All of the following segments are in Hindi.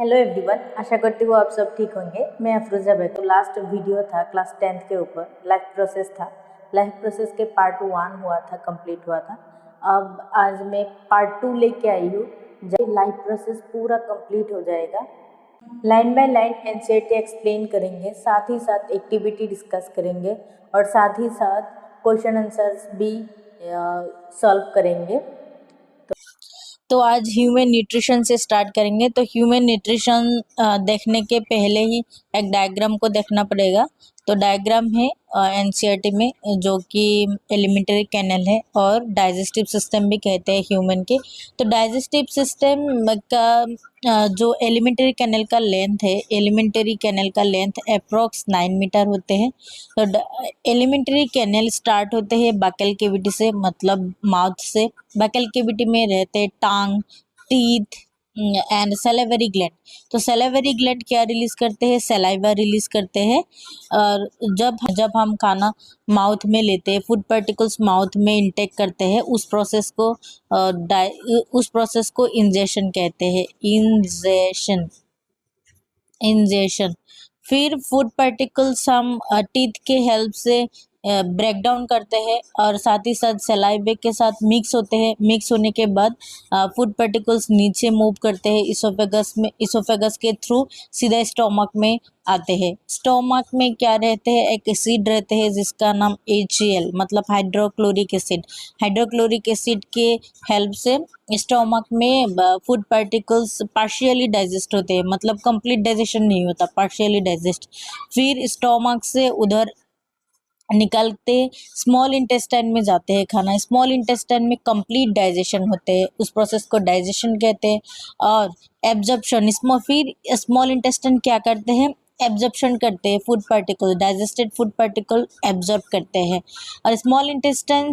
हेलो एवरीवन, आशा करती हूँ आप सब ठीक होंगे। मैं अफरोजा बेग। तो लास्ट वीडियो था क्लास 10th के ऊपर, लाइफ प्रोसेस था। लाइफ प्रोसेस के पार्ट 1 हुआ था, कंप्लीट हुआ था। अब आज मैं पार्ट 2 लेके आई हूँ, जब लाइफ प्रोसेस पूरा कंप्लीट हो जाएगा। Line by line NCERT explain करेंगे, साथ ही साथ एक्टिविटी डिस्कस करेंगे और साथ ही साथ क्वेश्चन आंसर्स भी सॉल्व करेंगे। तो आज ह्यूमन न्यूट्रिशन से स्टार्ट करेंगे। तो ह्यूमन न्यूट्रिशन देखने के पहले ही एक डायग्राम को देखना पड़ेगा। तो डायग्राम है एनसीईआरटी में, जो कि एलिमेंट्री कैनल है और डाइजेस्टिव सिस्टम भी कहते हैं ह्यूमन के। तो डाइजेस्टिव सिस्टम का जो एलिमेंट्री कैनल का लेंथ है, एलिमेंट्री कैनल का लेंथ अप्रोक्स 9 मीटर होते हैं। तो एलिमेंट्री कैनल स्टार्ट होते हैं बकल कैविटी से, मतलब माउथ से। बकल कैविटी में रहते टांग, टीथ एंड सैलिवरी ग्लैंड। तो सैलिवरी ग्लैंड क्या रिलीज करते हैं? सलाइवा रिलीज करते हैं। और जब हम खाना माउथ में लेते हैं, फूड पार्टिकल्स माउथ में इंटेक करते हैं, उस प्रोसेस को इंजेशन कहते हैं। इंजेशन। फिर फूड पार्टिकल्स हम टीथ के हेल्प से ब्रेक डाउन करते हैं और साथ ही साथ सलाइवे के साथ मिक्स होते हैं। मिक्स होने के बाद फूड पार्टिकल्स नीचे मूव करते हैं इसोफेगस के थ्रू सीधा स्टोमक में आते हैं। स्टोमक में क्या रहते हैं? एक एसिड रहते हैं जिसका नाम HCl, मतलब हाइड्रोक्लोरिक एसिड। हाइड्रोक्लोरिक एसिड के हेल्प से स्टोमक में फूड पार्टिकल्स पार्शियली डाइजेस्ट होते हैं, मतलब कंप्लीट डाइजेशन नहीं होता, पार्शियली डाइजेस्ट। फिर स्टोमक से उधर निकलते स्मॉल इंटेस्टाइन में जाते हैं खाना। स्मॉल इंटेस्टाइन में कंप्लीट डाइजेशन होते हैं, उस प्रोसेस को डाइजेशन कहते हैं। और एब्जॉर्प्शन, फिर स्मॉल इंटेस्टाइन क्या करते हैं? एब्जॉर्प्शन करते हैं food particle, digested food particle absorb करते हैं। और small intestine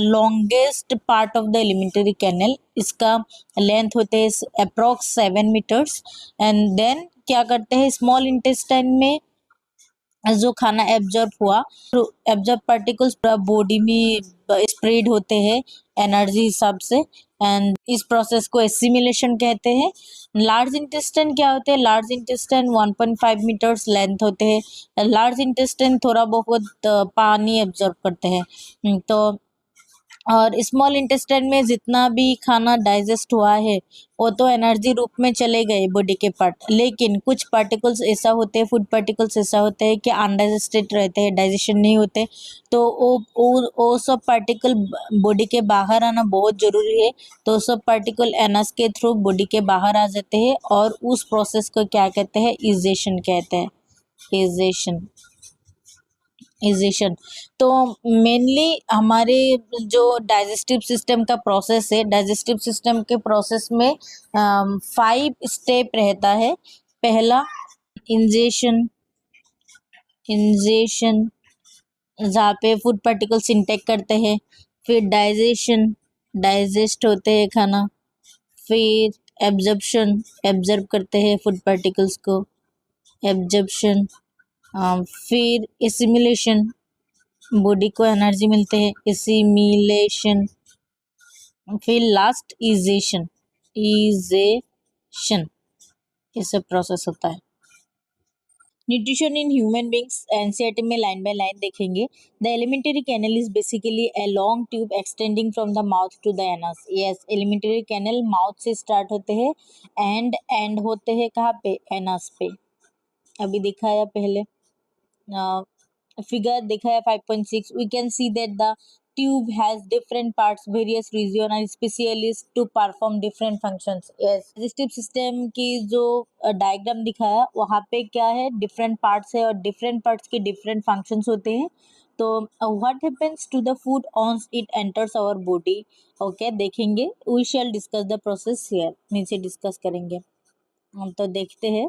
longest part of the alimentary canal, इसका लेंथ होते हैं अप्रॉक्स 7 मीटर्स। एंड देन क्या करते हैं? स्मॉल इंटेस्टाइन में जो खाना एब्जॉर्ब हुआ, एब्जॉर्ब पार्टिकल्स पूरा बॉडी में स्प्रेड होते हैं एनर्जी हिसाब से, एंड इस प्रोसेस को एसिमिलेशन कहते हैं। लार्ज इंटेस्टाइन क्या होते हैं? लार्ज इंटेस्टाइन 1.5 मीटर्स लेंथ होते हैं। लार्ज इंटेस्टाइन थोड़ा बहुत पानी एब्जॉर्ब करते हैं। तो और स्मॉल इंटेस्टाइन में जितना भी खाना डाइजेस्ट हुआ है वो तो एनर्जी रूप में चले गए बॉडी के पार्ट, लेकिन कुछ पार्टिकल्स ऐसा होते हैं, फूड पार्टिकल्स ऐसा होते हैं कि अनडाइजेस्टेड रहते हैं, डाइजेशन नहीं होते। तो वो सब पार्टिकल बॉडी के बाहर आना बहुत जरूरी है। तो सब पार्टिकल एनस के थ्रू बॉडी के बाहर आ जाते हैं और उस प्रोसेस को क्या कहते हैं? इजेशन कहते हैं। इजेशन। तो मेनली हमारे जो डाइजेस्टिव सिस्टम का प्रोसेस है, डाइजेस्टिव सिस्टम के प्रोसेस में 5 स्टेप रहता है। पहला इंजेशन, जहाँ पे फूड पार्टिकल्स इंटेक करते हैं। फिर डाइजेशन, डाइजेस्ट होते हैं खाना। फिर एब्जॉर्प्शन, एब्जॉर्ब करते हैं फूड पार्टिकल्स को, एब्जॉर्प्शन। फिर एसिमिलेशन, बॉडी को एनर्जी मिलते हैं, एसिमिलेशन। फिर लास्ट इजेशन, ये सब प्रोसेस होता है। Nutrition in human beings NCERT में लाइन बाय लाइन देखेंगे। The alimentary canal is basically a long tube extending from the mouth to the anus. Yes, alimentary canal mouth से स्टार्ट होते हैं एंड होते हैं कहाँ पे? एनस पे। अभी दिखाया पहले figure दिखाया 5.6, we can see that the tube has different parts, various region and specialists to perform different functions. yes, digestive system की जो डायग्राम दिखाया वहाँ पे क्या है? डिफरेंट पार्ट्स है और डिफरेंट पार्ट्स के डिफरेंट फंक्शंस होते हैं। तो what happens to the food once it enters our body? Okay, देखेंगे। we shall discuss the process here, नीचे डिस्कस करेंगे। तो देखते हैं।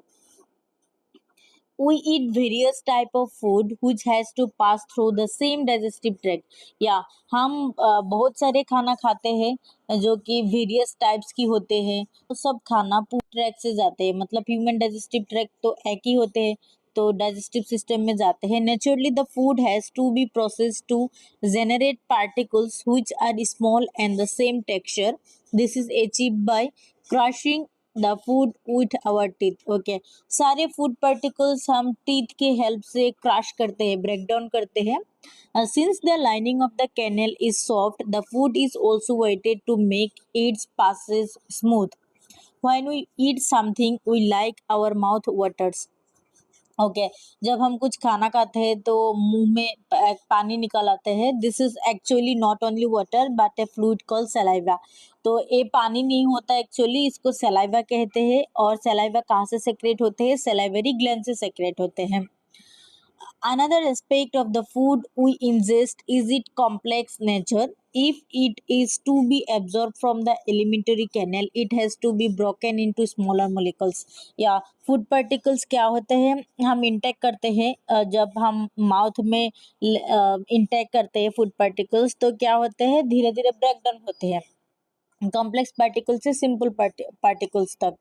We eat various type of food which has to pass through the same digestive tract. या हम बहुत सारे खाना खाते हैं जो कि वेरियस टाइप्स की होते हैं। तो सब खाना फूड ट्रैक से जाते हैं, मतलब ह्यूमन डाइजेस्टिव ट्रैक तो एक ही होते हैं, तो डाइजेस्टिव सिस्टम में जाते हैं। Naturally the food has to be processed to generate particles which are small and the same texture. This is achieved by crushing the food with our teeth. Okay, सारे फूड पार्टिकल्स हम टीथ के हेल्प से क्रश करते हैं, ब्रेक डाउन करते हैं। Since the lining of the canal is soft, the food is also wetted to make its passes smooth. When we eat something we like, our mouth waters। Okay, जब हम कुछ खाना खाते हैं तो मुंह में पानी निकल आते हैं। This is actually not only water but A fluid call saliva. तो ये पानी नहीं होता एक्चुअली, इसको सलाइवा कहते हैं। और सलाइवा कहाँ से सेक्रेट होते हैं? सलाइवरी ग्लैंड से सेक्रेट होते हैं। Another aspect of the food we ingest is its complex nature. If it is to be absorbed from the alimentary canal, it has to be broken into smaller molecules। या फूड पार्टिकल्स क्या होते हैं? हम इंटेक करते हैं, जब हम माउथ में इंटेक करते हैं फूड पार्टिकल्स, तो क्या होते हैं? धीरे धीरे ब्रेक डाउन होते हैं कॉम्प्लेक्स पार्टिकल्स से सिंपल पार्टिकल्स तक।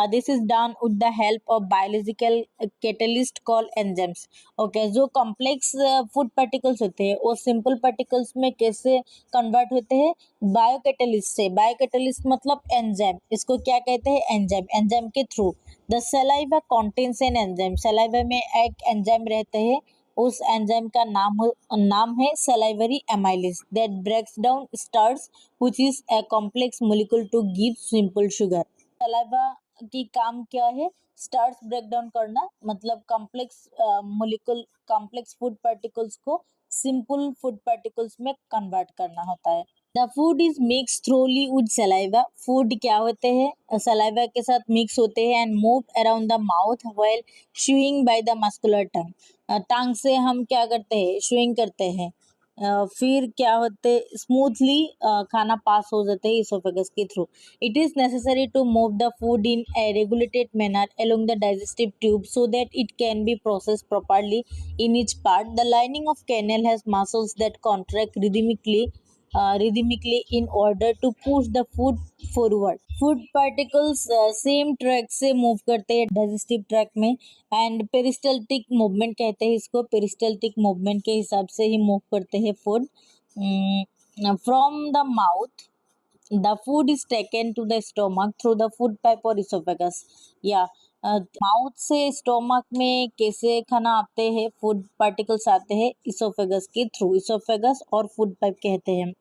This is done with the help of biological catalyst call enzymes. Okay, जो कॉम्प्लेक्स फूड पार्टिकल्स होते हैं वो सिंपल पार्टिकल्स में कैसे कन्वर्ट होते हैं? बायो कैटलिस्ट से। बायो कैटलिस्ट मतलब एंजाइम, इसको क्या कहते हैं? एंजाइम। एंजाइम के through the saliva contains an enzyme. Saliva में एक एंजाइम रहते हैं, उस एंजाइम का नाम है salivary amylase that breaks down starch which is a complex molecule to give simple sugar। Saliva की काम क्या है? स्टार्च ब्रेक डाउन करना, मतलब complex molecule, complex food particles को सिंपल फूड पार्टिकल्स में कन्वर्ट करना होता है। The food is mix thoroughly with saliva. Food क्या होते हैं? सलाइवा के साथ मिक्स होते हैं and move around the mouth while chewing by the muscular टंग। टंग से हम क्या करते हैं? च्यूइंग करते हैं। फिर क्या होते? स्मूथली खाना पास हो जाते हैं इसोफेगस के थ्रू। It is necessary to move the food in a regulated manner along the digestive tube so that it can be processed properly in each part। The lining of canal has muscles that contract rhythmically in order to push the food forward। Food particles same track से मूव करते हैं डाइजेस्टिव ट्रैक में, एंड पेरिस्टल्टिक मूवमेंट कहते हैं इसको। पेरिस्टल्टिक मूवमेंट के हिसाब से ही मूव करते हैं food. From the mouth the food is taken to the stomach through the food pipe और इसोफेगस। या माउथ से स्टोमक में कैसे खाना आते हैं? फूड पार्टिकल्स आते हैं इसोफेगस के थ्रू। इसोफेगस और फूड पाइप कहते हैं।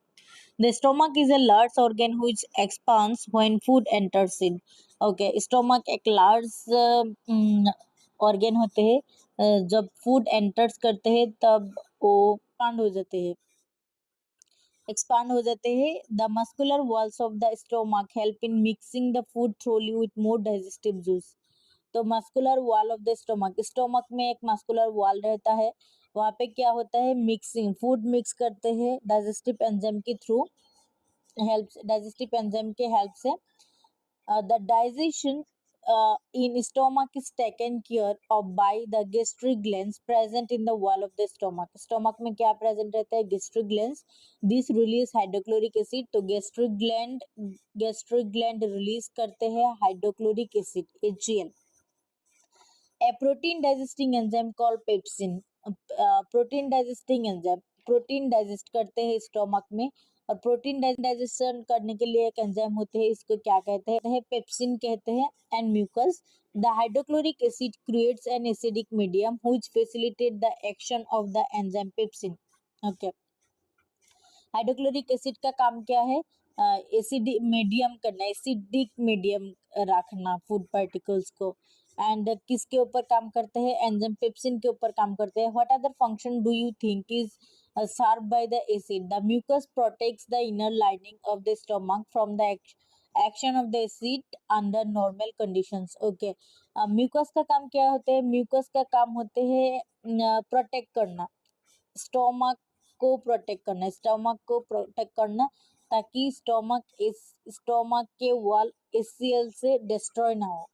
The stomach is a large organ which expands when food enters it। Okay, stomach एक large organ होते हैं, जब food enters करते हैं तब वो expand हो जाते हैं, expand हो जाते हैं। The muscular walls of the stomach help in mixing the food thoroughly with more digestive juice। तो muscular wall of the stomach, stomach में एक मस्कुलर वॉल रहता है, वहाँ पे क्या होता है? मिक्सिंग, फूड मिक्स करते हैं डाइजेस्टिव एंजाइम के थ्रू, डाइजेस्टिव एंजाइम के हेल्प से। The digestion in stomach is taken care of by the gastric glands present in the wall of the stomach। stomach में क्या present रहता है? gastric glands। this release hydrochloric acid। तो gastric gland release करते हैं hydrochloric acid HCl। A protein digesting enzyme called pepsin। Protein digesting enzyme, protein digest करते हैं स्टोमक में, और प्रोटीन डाइजेशन करने के लिए एक एंजाइम होते हैं, इसको क्या कहते हैं? पेप्सिन कहते हैं। And mucus, the hydrochloric acid creates an acidic medium which facilitate the action of the enzyme pepsin. Okay, hydrochloric acid का काम क्या है? एसिडिक मीडियम करना, एसिडिक मीडियम रखना फूड पार्टिकल्स को। एंड किसके ऊपर काम करते हैं? एंजाइम पेप्सिन के ऊपर काम करते हैं। What other function do you think is served by the acid? The mucus protects the inner lining of the stomach from the action of the acid under normal conditions। Okay, mucus का काम क्या होते हैं? म्यूकस का काम होते हैं प्रोटेक्ट करना, स्टोमक को प्रोटेक्ट करना, स्टोमक को प्रोटेक्ट करना, ताकि स्टोमक के वॉल HCl से डिस्ट्रॉय ना हो।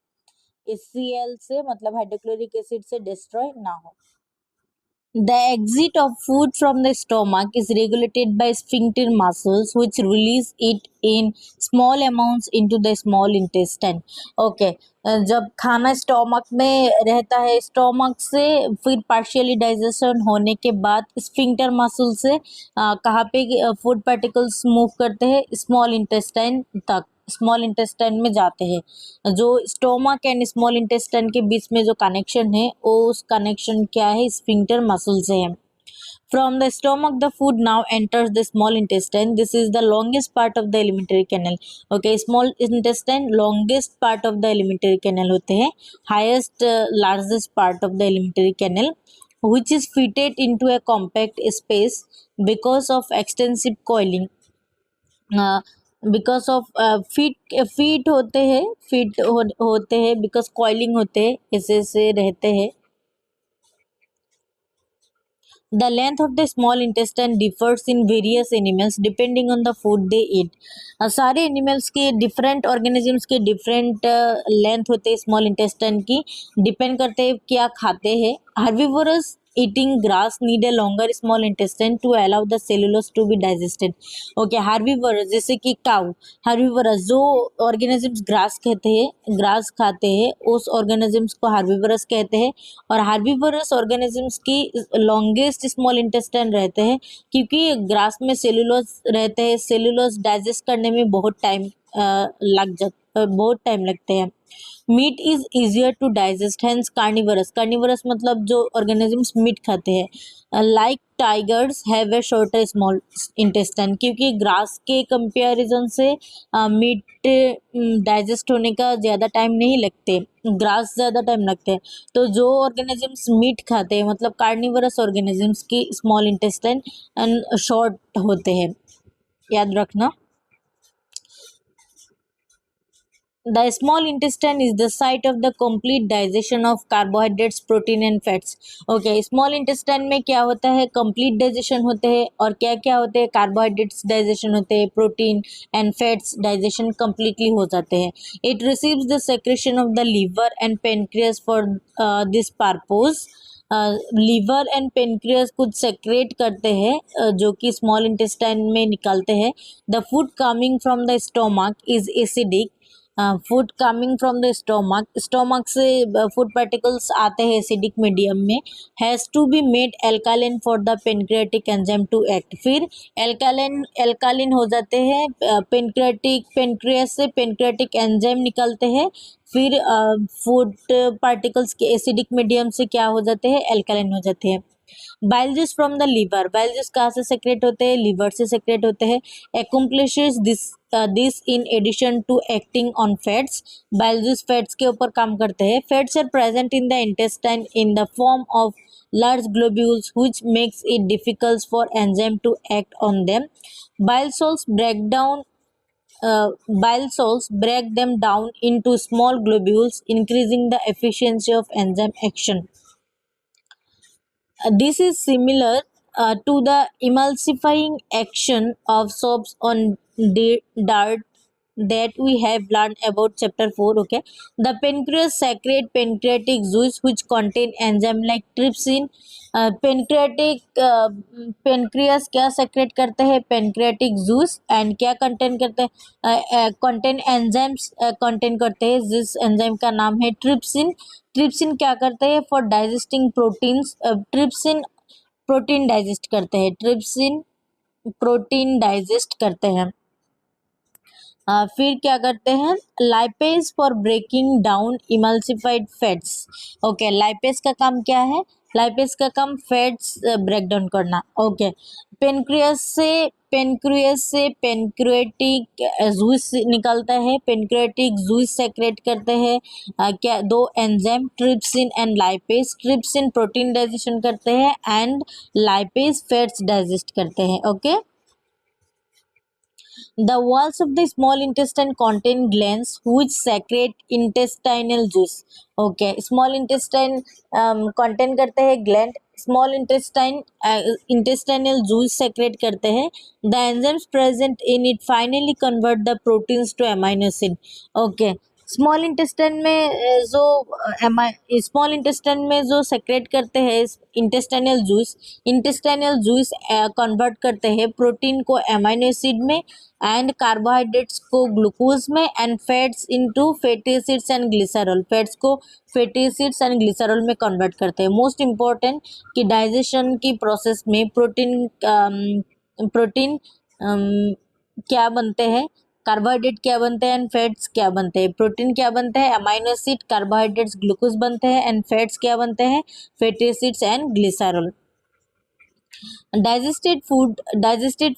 HCl से मतलब हाइड्रोक्लोरिक एसिड से डिस्ट्रॉय ना हो। The exit of food from the stomach is regulated by sphincter muscles which release it in small amounts into the small intestine। Okay, जब खाना स्टोमक में रहता है, स्टोमक से फिर पार्शियली डाइजेशन होने के बाद स्फिंक्टर मसल से कहाँ पे फूड पार्टिकल्स मूव करते हैं? स्मॉल इंटेस्टाइन तक। स्मॉल इंटेस्टाइन में जाते हैं। जो स्टोमक एंड स्मॉल इंटेस्टाइन के बीच में जो कनेक्शन है वो उस कनेक्शन क्या है, स्फिंक्टर मसल से है। From the stomach, the food now enters the small intestine. This is the longest part of the alimentary canal. Okay, small intestine longest part of the alimentary canal होते हैं, highest largest part of the alimentary canal, which is fitted into a compact space because of extensive coiling. Because of feet होते हैं, होते हैं बिकॉज कॉइलिंग होते हैं, ऐसे से रहते हैं। The length of the small intestine differs in various animals depending on the food they eat. सारे एनिमल्स के डिफरेंट ऑर्गेनिजम्स के डिफरेंट लेंथ होते हैं स्मॉल इंटेस्टाइन की, डिपेंड करते हैं क्या खाते हैं। Herbivores eating grass need a longer small intestine to allow the cellulose to be digested. Okay, herbivores जैसे कि काउ, हर्बीवोरस जो ऑर्गेनिजम्स ग्रास कहते हैं, ग्रास खाते हैं, उस ऑर्गेनिजम्स को हर्बीवोरस कहते हैं। और हर्बीवोरस ऑर्गेनिजम्स की लॉन्गेस्ट स्मॉल इंटेस्टाइन रहते हैं क्योंकि ग्रास में सेलुलोज रहते हैं, सेलुलोज डाइजेस्ट करने में बहुत टाइम बहुत टाइम लगते हैं। Meat is easier to digest, hence carnivores, carnivores मतलब जो ऑर्गेनिजम्स मीट खाते हैं, like tigers have a shorter small intestine, क्योंकि ग्रास के कंपैरिजन से मीट डाइजेस्ट होने का ज़्यादा टाइम नहीं लगते, ग्रास ज़्यादा टाइम लगते हैं। तो जो ऑर्गेनिजम्स मीट खाते हैं मतलब कार्निवरस ऑर्गेनिजम्स की स्मॉल इंटेस्टाइन शॉर्ट होते हैं, याद रखना। The small intestine is the site of the complete digestion of carbohydrates, protein and fats. Okay, small intestine में क्या होता है, complete digestion होते हैं, और क्या क्या होते हैं, carbohydrates digestion होते हैं, protein and fats digestion completely हो जाते हैं। It receives the secretion of the liver and pancreas for this purpose. Liver and pancreas कुछ सेक्रेट करते हैं जो कि स्मॉल इंटेस्टाइन में निकलते हैं। The food coming from the stomach is acidic, food coming from the stomach, stomach से फूड पार्टिकल्स आते हैं एसिडिक मीडियम में, has to be made alkaline for the pancreatic enzyme to act. फिर एल्कालिन हो जाते हैं, पेनक्रियास से पेनक्रियाटिक एंजाइम निकलते हैं, फिर फूड पार्टिकल्स के एसिडिक मीडियम से क्या हो जाते हैं, एल्कालिन हो जाते हैं। Bile juice from the liver, bile juice कहाँ से सेक्रेट होते हैं, लीवर से सेक्रेट होते हैं। Accomplishes this in addition to acting on fats, bile juice fats के ऊपर काम करते हैं। Fats are present in the intestine in the form of large globules which makes it difficult for enzyme to act on them. Bile salts break them down into small globules, increasing the efficiency of enzyme action. This is similar to the emulsifying action of soaps on dirt that we have learned about chapter 4. Okay, the pancreas secrete pancreatic juice which contain enzyme like trypsin. Pancreas क्या सेक्रेट करते हैं, पेनक्रियाटिक जूस, एंड क्या कंटेन करते हैं, कंटेन एंजाइम्स कंटेन करते हैं जिस एंजाइम का नाम है ट्रिप्सिन। ट्रिप्सिन क्या करते हैं, for digesting proteins, trypsin protein digest करते हैं, ट्रिप्सिन प्रोटीन डाइजेस्ट करते हैं। फिर क्या करते हैं, lipase for breaking down emulsified fats. Okay, lipase का काम क्या है, लाइपेज का काम फैट्स ब्रेक डाउन करना। ओके, पेनक्रियास से पेनक्रियाटिक जूस निकलता है, पेनक्रियाटिक जूस सेक्रेट करते हैं क्या, दो enzyme trypsin and lipase. Trypsin protein digestion करते हैं एंड लाइपेज फैट्स डाइजेस्ट करते हैं। Okay, the walls of the small intestine contain glands which secrete intestinal juice. Okay, small intestine contain करते हैं gland, small intestinal juice secrete करते हैं। The enzymes present in it finally convert the proteins to amino acid. Okay, small intestine में जो सेक्रेट करते हैं इंटेस्टाइनल जूस कन्वर्ट करते हैं प्रोटीन को एमाइनो एसिड में, एंड कार्बोहाइड्रेट्स को ग्लूकोज में, and fats into fatty acids and glycerol, fats को फैटी एसिड्स एंड ग्लिसरॉल में कन्वर्ट करते हैं। मोस्ट इम्पॉर्टेंट कि डाइजेशन की प्रोसेस में प्रोटीन क्या बनते हैं, कार्बोहाइड्रेट क्या बनते हैं एंड फैट्स क्या बनते हैं। प्रोटीन क्या बनते हैं, अमाइनो एसिड, कार्बोहाइड्रेट्स, ग्लूकोज बनते हैं एंड फैट्स क्या बनते हैं, fatty acids and glycerol. Digested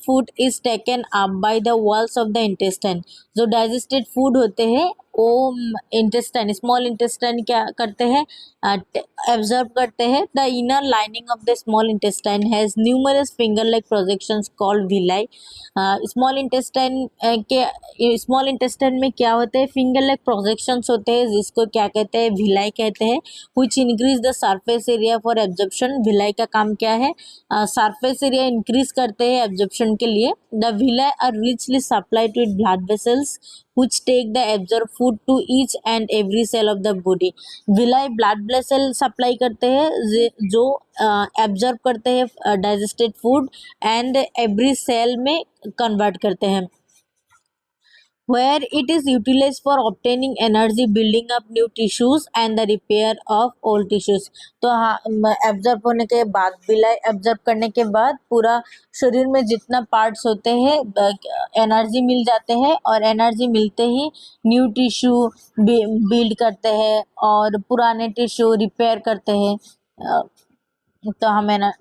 food is taken up by the walls of the intestine. जो डाइजेस्टेड फूड होते हैं वो इंटेस्टाइन, स्मॉल इंटेस्टाइन क्या करते हैं, एब्जॉर्ब करते हैं। The inner lining of the small intestine has numerous finger like projections called villi. Small intestine में क्या होते हैं, फिंगर लाइक प्रोजेक्शंस होते हैं जिसको क्या कहते हैं, विलाई कहते हैं। Which increase the surface area for absorption. Villi का काम क्या है, सरफेस एरिया इंक्रीज करते हैं एब्जॉर्प्शन के लिए। The villi are richly supplied with blood vessels which take the absorbed food to each and every cell of the body। Villi blood vessel supply करते हैं जो एब्जॉर्ब करते हैं digested food and every cell में कन्वर्ट करते हैं। where it is utilized for obtaining energy, building up new tissues and the repair of old tissues। तो हाँ, एब्जॉर्ब होने के बाद, विलाई एब्जॉर्ब करने के बाद पूरा शरीर में जितना पार्ट्स होते हैं एनर्जी मिल जाते हैं और एनर्जी मिलते ही न्यू टिश्यू बिल्ड करते हैं और पुराने टिश्यू रिपेयर करते हैं। तो हमें ना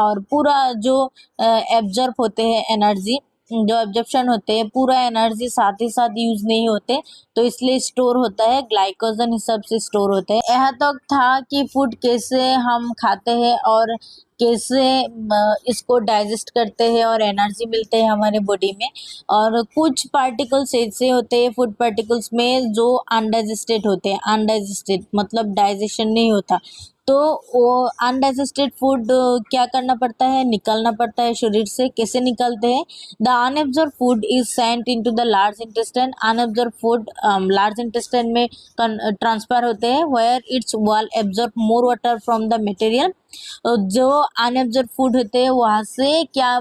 और पूरा जो एब्जॉर्ब होते हैं एनर्जी, जो एब्जॉर्प्शन होते हैं पूरा एनर्जी साथ ही साथ यूज नहीं होते, तो इसलिए स्टोर होता है, ग्लाइकोजन इस सब से स्टोर होते हैं। यहाँ तक था कि फूड कैसे हम खाते हैं और कैसे इसको डाइजेस्ट करते हैं और एनर्जी मिलते हैं हमारे बॉडी में। और कुछ पार्टिकल्स ऐसे होते हैं फूड पार्टिकल्स में जो अनडाइजेस्टेड होते हैं। अनडाइजेस्टेड मतलब डाइजेशन नहीं होता, तो वो अनडाइजेस्टेड फूड क्या करना पड़ता है, निकालना पड़ता है शरीर से। कैसे निकलते हैं, the unabsorbed food is sent into the large intestine. Unabsorbed food large intestine में ट्रांसफर होते हैं where its wall absorb more water from the material. जो अनएब्जॉर्ब फूड होते हैं वहां से क्या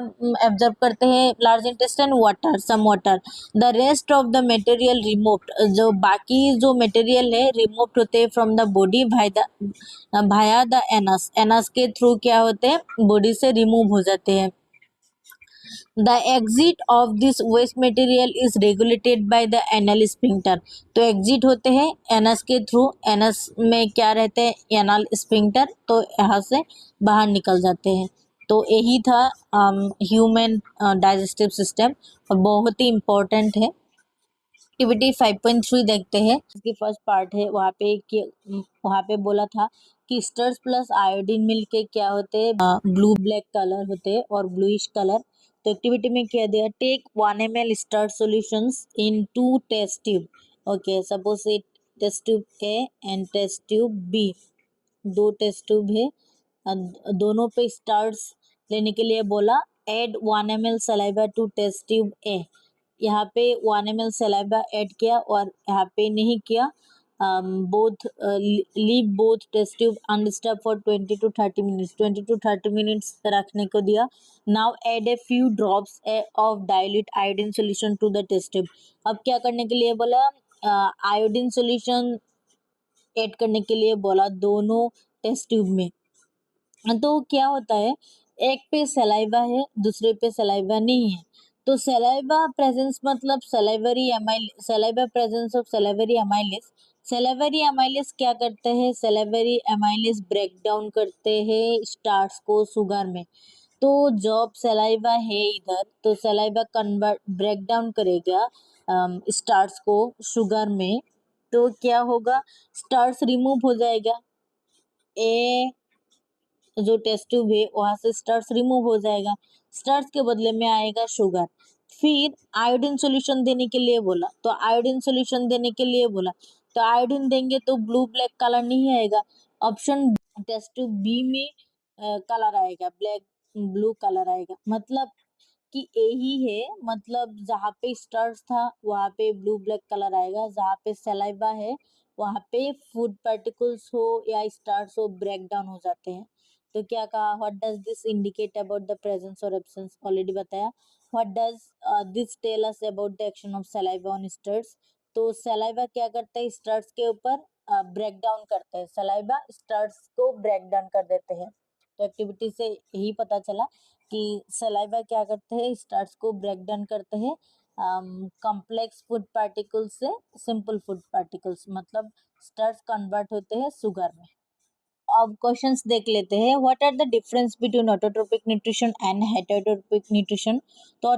एब्जॉर्ब करते हैं large intestine, water, some water. The rest of the material removed, जो बाकी जो मटेरियल है रिमूव्ड होते हैं from the body via the anus. Anus के थ्रू क्या होते हैं, बॉडी से रिमूव हो जाते हैं। The exit of this waste material is regulated by the anal sphincter. तो एग्जिट होते हैं एनस के थ्रू, एनस में क्या रहते हैं, एनल स्फिंक्टर, तो यहाँ से बाहर निकल जाते हैं। तो यही था ह्यूमन डाइजेस्टिव सिस्टम और बहुत ही इम्पोर्टेंट है। एक्टिविटी 5.3 देखते हैं, इसकी फर्स्ट पार्ट है। वहाँ पे बोला था कि स्टर्स प्लस आयोडीन मिलके क्या होते हैं, ब्लू ब्लैक कलर होते हैं और ब्लूइश कलर। तो एक्टिविटी में क्या दिया, take 1 ml starch solutions in 2 test tube. Okay, suppose a test tube A and test tube B, 2 test tube है, दोनों पे स्टर्स लेने के लिए बोला। Add 1 ml saliva to test tube A. यहाँ पे 1 ml सलाइवा ऐड किया और यहाँ पे नहीं किया। Both leave both test tube undisturbed for 20 to 30 minutes, 20 to 30 minutes रखने को दिया। Now add a few drops of dilute iodine solution to the test tube. अब क्या करने के लिए बोला, आयोडीन सोल्यूशन ऐड करने के लिए बोला दोनों टेस्ट ट्यूब में। तो क्या होता है, एक पे सलाइवा है दूसरे पे सलाइवा नहीं है, तो सलाइवा प्रेजेंस मतलब saliva presence of salivary amylase. Salivary amylase क्या करते हैं, सलाइवरी अमाइलेस ब्रेक डाउन करते हैं स्टार्च को शुगर में। तो जब सलाइवा है इधर, तो सलाइवा कन्वर्ट ब्रेक डाउन करेगा स्टार्च को शुगर में, तो क्या होगा, स्टार्च रिमूव हो जाएगा। ए जो टेस्ट ट्यूब है वहां से स्टार्च रिमूव हो जाएगा, स्टार्च के बदले में आएगा शुगर। फिर आयोडीन सॉल्यूशन देने के लिए बोला, तो आयोडीन सॉल्यूशन देने के लिए बोला, तो आयोडीन देंगे तो ब्लू ब्लैक कलर नहीं आएगा। ऑप्शन टेस्ट ट्यूब बी में कलर आएगा, ब्लैक ब्लू कलर आएगा। मतलब कि यही है, मतलब जहाँ पे स्टार्च था वहाँ पे ब्लू ब्लैक कलर आएगा, जहाँ पे सलाइवा है वहाँ पे फूड पार्टिकल्स हो या स्टार्च हो ब्रेक डाउन हो जाते हैं। तो क्या कहा, what does this indicate about the presence और एब्सेंस, ऑलरेडी बताया। What does this tell us about the action of saliva on starch. तो सलाइवा क्या करता है, स्टार्च के ऊपर ब्रेक डाउन करता है, सलाइवा स्टार्च को ब्रेक डाउन कर देते हैं। तो एक्टिविटी से यही पता चला कि सलाइवा क्या करते हैं, स्टार्च को ब्रेक डाउन करते हैं कॉम्प्लेक्स फूड पार्टिकल्स से सिंपल फूड पार्टिकल्स, मतलब स्टार्च कन्वर्ट होते हैं शुगर में। अब क्वेश्चंस देख लेते हैं। What are the difference between autotrophic nutrition and heterotrophic nutrition. तो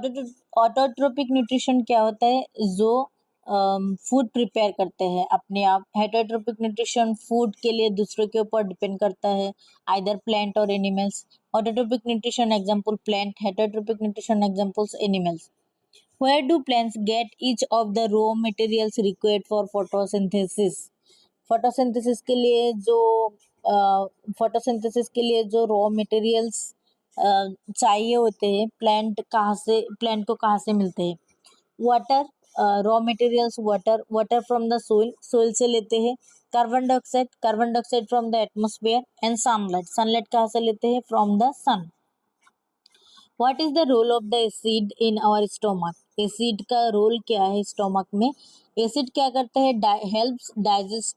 ऑटोट्रोपिक न्यूट्रिशन क्या होता है, जो फूड प्रिपेयर करते हैं अपने आप। हेटेरोट्रोपिक न्यूट्रिशन फूड के लिए दूसरों के ऊपर डिपेंड करता है, आइदर प्लांट और animals. Autotrophic nutrition example plant, heterotrophic nutrition examples animals. Where do plants get each of the raw materials required for photosynthesis? Photosynthesis के लिए जो फोटोसिंथेसिस के लिए जो रॉ मटेरियल्स चाहिए होते हैं, प्लांट को कहाँ से मिलते हैं? Water, raw materials water, water from the soil, soil से लेते हैं। Carbon dioxide from the atmosphere. And sunlight, sunlight कहाँ से लेते हैं? From the sun. What is the role of the acid in our stomach? Acid का रोल क्या है स्टोमक में? एसिड क्या करता है? Helps digest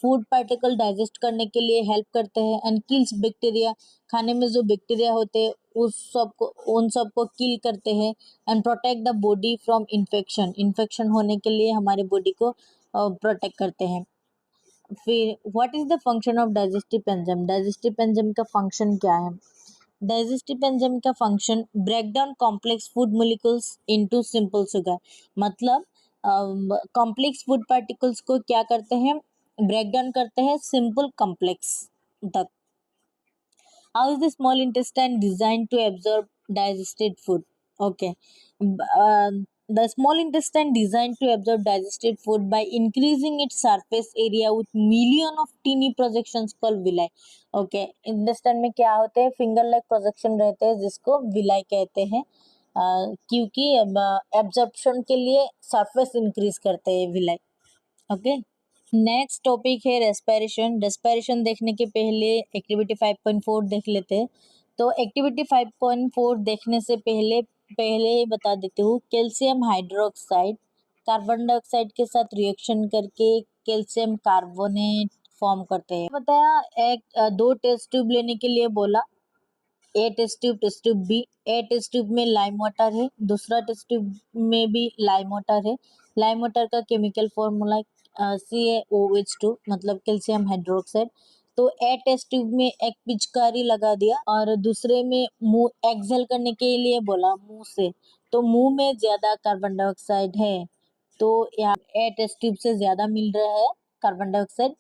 food particle digest करने के लिए हेल्प करते हैं। एंड किल्स बैक्टीरिया, खाने में जो बैक्टीरिया होते हैं उन सबको किल करते हैं। And protect the body from infection, infection होने के लिए हमारे बॉडी को प्रोटेक्ट करते हैं। फिर what is the function of digestive enzyme? Digestive enzyme का फंक्शन क्या है? डाइजेस्टिव एंजाइम का function break down complex food molecules into simple sugar, मतलब कॉम्प्लेक्स फूड पार्टिकल्स को क्या करते हैं? ब्रेक डाउन करते हैं सिंपल कॉम्प्लेक्स तक। How is the small intestine designed to absorb digested food? Okay. The small intestine designed to absorb digested food by increasing its surface area with million of teeny projections called villi. Okay. Intestine में क्या होते हैं? फिंगर लाइक प्रोजेक्शन रहते हैं जिसको विलाई कहते हैं, क्योंकि एब्जॉर्प्शन के लिए सरफेस इंक्रीज करते हैं विलाई। ओके। नेक्स्ट टॉपिक है रेस्पिरेशन। रेस्पिरेशन देखने के पहले एक्टिविटी 5.4 देख लेते हैं। तो एक्टिविटी 5.4 देखने से पहले पहले बता देती हूँ, कैल्शियम हाइड्रोक्साइड कार्बन डाइऑक्साइड के साथ रिएक्शन करके कैल्शियम कार्बोनेट फॉर्म करते हैं। बताया दो टेस्ट ट्यूब लेने के लिए बोला, ए टेस्ट ट्यूब बी। ए टेस्ट ट्यूब में लाइम वाटर है, दूसरा टेस्ट ट्यूब में भी लाइम वाटर है। लाइम वाटर का केमिकल फॉर्मूला CaOH2, मतलब कैल्शियम हाइड्रोक्साइड। तो ए टेस्ट ट्यूब में एक पिचकारी लगा दिया और दूसरे में मुंह एक्सेल करने के लिए बोला, मुंह से। तो मुंह में ज्यादा कार्बन डाइऑक्साइड है, तो यहाँ ए टेस्ट ट्यूब से ज्यादा मिल रहा है कार्बन डाइऑक्साइड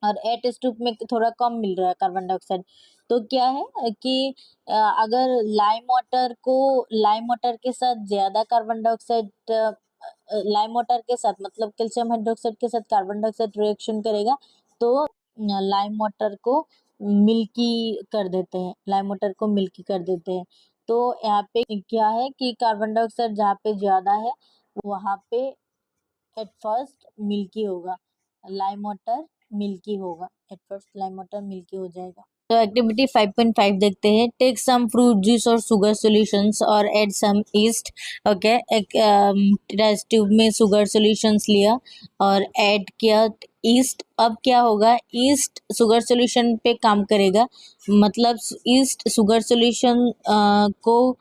और ए टेस्ट ट्यूब में थोड़ा कम मिल रहा है कार्बन डाइऑक्साइड। तो क्या है कि अगर लाइम वाटर के साथ ज्यादा कार्बन डाइऑक्साइड, लाइम वाटर के साथ मतलब कैल्शियम हाइड्रोक्साइड के साथ कार्बन डाइऑक्साइड रिएक्शन करेगा, तो लाइम वाटर को मिल्की कर देते हैं, लाइम वाटर को मिल्की कर देते हैं। तो यहाँ पे क्या है कि कार्बन डाइऑक्साइड जहाँ पे ज्यादा है वहाँ पे एट फर्स्ट मिल्की होगा, लाइम वाटर मिल्की होगा, at first lime water milky हो जाएगा। तो एक्टिविटी 5.5 देखते हैं। टेक सम फ्रूट जूस और शुगर सॉल्यूशंस और ऐड सम ईस्ट। ओके, एक टेस्ट ट्यूब में शुगर सॉल्यूशंस लिया और ऐड किया ईस्ट। अब क्या होगा, ईस्ट शुगर सॉल्यूशन पे काम करेगा, मतलब ईस्ट शुगर सॉल्यूशन को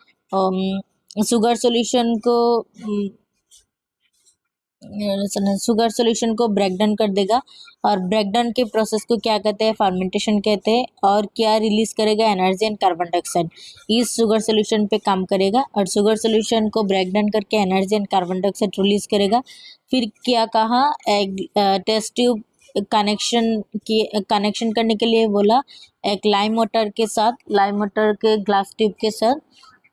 शुगर सॉल्यूशन को ब्रेक डाउन कर देगा और ब्रेक डाउन के प्रोसेस को क्या कहते हैं? फर्मेंटेशन कहते हैं। और क्या रिलीज करेगा? Energy and carbon dioxide. इस शुगर सॉल्यूशन पे काम करेगा और शुगर सॉल्यूशन को ब्रेक डाउन करके energy and carbon dioxide release करेगा। फिर क्या कहा, एक टेस्ट ट्यूब कनेक्शन करने के लिए बोला, एक लाइम वाटर के साथ, लाइम वाटर के ग्लास ट्यूब के साथ।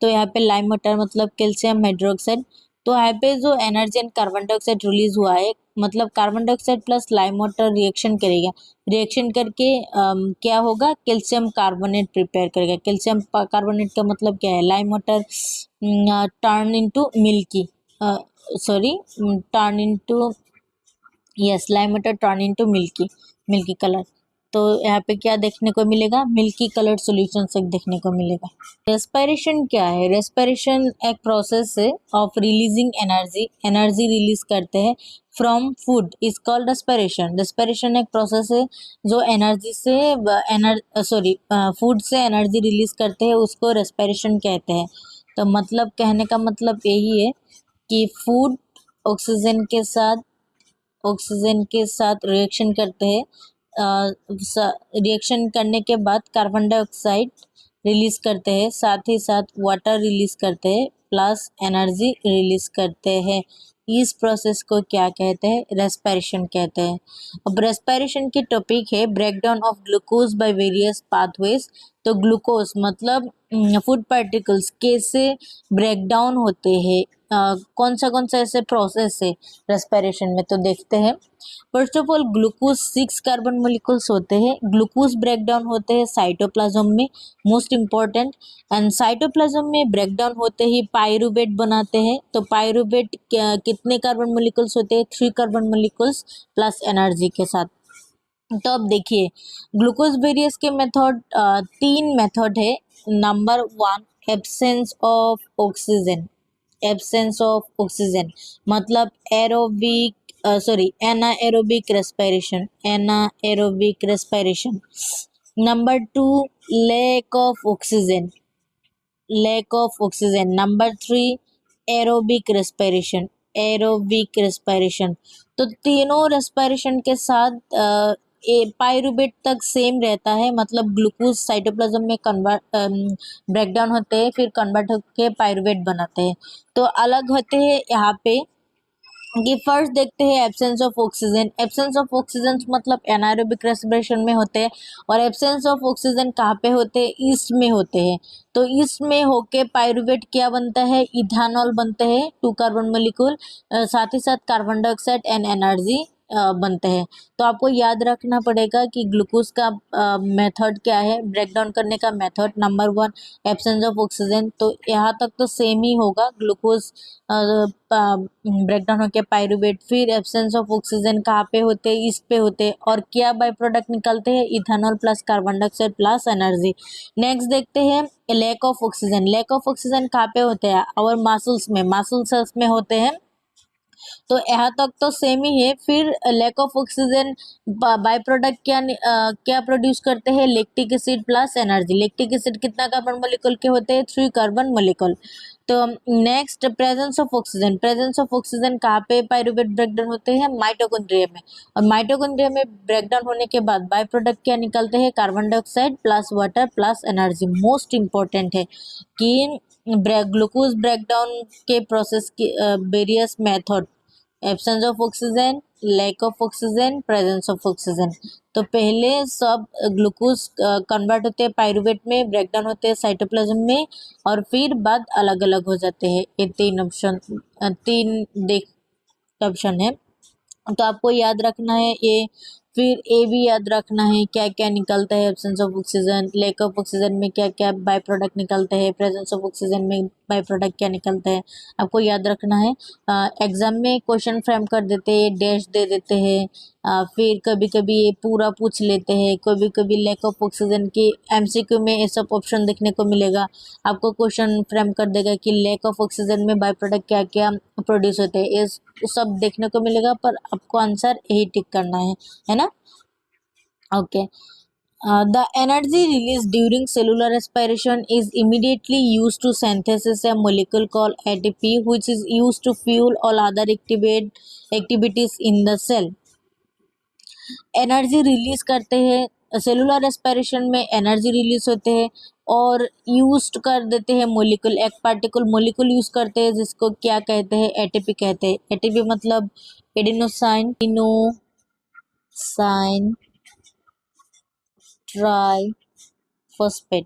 तो यहाँ पे लाइम वाटर मतलब कैल्शियम हाइड्रोक्साइड। तो यहाँ पे जो energy and carbon dioxide release हुआ है, मतलब carbon dioxide plus lime water reaction करेगा, रिएक्शन करके क्या होगा, कैल्शियम कार्बोनेट प्रिपेयर करेगा। कैल्शियम कार्बोनेट का मतलब क्या है? Lime water turn into milky, turn into, yes, lime water turn into milky colour. तो यहाँ पे क्या देखने को मिलेगा? मिल्की कलर्ड सॉल्यूशन से देखने को मिलेगा। रेस्पिरेशन क्या है? रेस्पिरेशन एक प्रोसेस है of releasing energy, energy release करते हैं from food is called respiration. Respiration एक प्रोसेस है जो एनर्जी से फूड से एनर्जी रिलीज करते हैं, उसको रेस्पिरेशन कहते हैं। तो मतलब कहने का मतलब यही है कि फूड ऑक्सीजन के साथ रिएक्शन करते हैं। रिएक्शन करने के बाद कार्बन डाइऑक्साइड रिलीज करते हैं, साथ ही साथ वाटर रिलीज करते हैं, प्लस एनर्जी रिलीज करते हैं। इस प्रोसेस को क्या कहते हैं? रेस्पिरेशन कहते हैं। अब रेस्पिरेशन की टॉपिक है breakdown of glucose by various pathways. तो ग्लूकोज मतलब फूड पार्टिकल्स कैसे ब्रेकडाउन होते हैं, कौन सा ऐसे प्रोसेस है रेस्पिरेशन में, तो देखते हैं। First of all glucose 6 carbon molecules होते हैं। ग्लूकोज ब्रेकडाउन होते हैं साइटोप्लाज्म में, मोस्ट इंपॉर्टेंट। एंड साइटोप्लाज्म में ब्रेकडाउन होते ही पायरूवेट बनाते हैं। तो पायरूवेट कितने कार्बन मोलिकुल्स होते हैं? 3 कार्बन मोलिकुल्स प्लस एनर्जी के साथ। तो अब देखिए ग्लूकोज वेरियस के मेथड, 3 मेथड है। Number 1, absence of oxygen. Absence of oxygen मतलब anaerobic respiration. Anaerobic respiration. Number 2, lack of oxygen. Lack of oxygen. Number 3, aerobic respiration. Aerobic respiration. तो तीनों रेस्पिरेशन के साथ पायरूवेट तक सेम रहता है, मतलब ग्लूकोज साइटोप्लाज्म में कन्वर्ट ब्रेकडाउन होते हैं, फिर कन्वर्ट होकर पायरूवेट बनाते हैं। तो अलग होते हैं यहाँ पे कि फर्स्ट देखते हैं absence of oxygen. Absence of oxygen मतलब एनाएरोबिक रेस्पिरेशन में होते हैं, और एब्सेंस ऑफ ऑक्सीजन कहाँ पे होते हैं? ईस्ट में होते हैं। तो ईस्ट में होके पायरूवेट क्या बनता है? इथानॉल बनते हैं, 2 कार्बन मोलिक्यूल, साथ ही साथ कार्बन डाइऑक्साइड एंड एनर्जी बनते हैं। तो आपको याद रखना पड़ेगा कि ग्लूकोज का मेथड क्या है, ब्रेकडाउन करने का method. Number 1, absence of oxygen. तो यहाँ तक तो सेम ही होगा, ग्लूकोज ब्रेकडाउन होकर पायरूवेट, फिर एब्सेंस ऑफ ऑक्सीजन कहाँ पे होते हैं? ईस्ट पे होते हैं, और क्या बाय प्रोडक्ट निकलते हैं? Ethanol plus carbon dioxide plus energy. Next देखते हैं lack of oxygen. Lack of oxygen कहाँ पे होते हैं? और मसल्स में, मसल सेल्स में होते हैं। तो यहाँ तक तो सेम ही है। फिर lack of oxygen by product क्या प्रोड्यूस करते हैं? Lactic acid plus energy. Lactic acid कितना कार्बन मोलिक्यूल के होते हैं? 3 कार्बन मोलिक्यूल। तो next presence of oxygen. Presence of oxygen कहाँ पे पायरूवेट ब्रेकडाउन होते हैं? माइटोकॉन्ड्रिया में। और माइटोकॉन्ड्रिया में ब्रेकडाउन होने के बाद बाय प्रोडक्ट क्या निकलते हैं? Carbon dioxide plus water plus energy. Most important है कि ग्लूकोज ब्रेकडाउन के प्रोसेस की various method, absence of oxygen, lack of oxygen, presence of oxygen. तो पहले सब ग्लूकोज कन्वर्ट होते हैं पायरूवेट में, ब्रेकडाउन होते हैं साइटोप्लाज्म में, और फिर बाद अलग अलग हो जाते हैं। ये 3 ऑप्शन, 3 देख ऑप्शन है। तो आपको याद रखना है ये। फिर ए भी याद रखना है क्या क्या निकलता है absence of oxygen, lack of oxygen में क्या क्या बाय प्रोडक्ट निकलते हैं, प्रेजेंस ऑफ ऑक्सीजन में बाय प्रोडक्ट क्या निकलता है, आपको याद रखना है। एग्जाम में क्वेश्चन फ्रेम कर देते हैं, डैश दे देते हैं, फिर कभी कभी ये पूरा पूछ लेते हैं, कभी कभी लैक ऑफ ऑक्सीजन की एमसीक्यू में ये सब ऑप्शन देखने को मिलेगा। आपको क्वेश्चन फ्रेम कर देगा कि लैक ऑफ ऑक्सीजन में बाय प्रोडक्ट क्या क्या प्रोड्यूस होते हैं, ये सब देखने को मिलेगा, पर आपको आंसर यही टिक करना है ना? Okay. The energy released during cellular respiration is immediately used to synthesize a molecule called ATP, which is used to fuel all other activities in the cell. Energy release करते हैं सेलुलर रेस्पिरेशन में, एनर्जी रिलीज होते हैं और यूज कर देते हैं मोलिकुल, एक पार्टिकल मोलिकुल यूज करते हैं जिसको क्या कहते हैं? एटीपी कहते हैं। एटीपी मतलब adenosine triphosphate.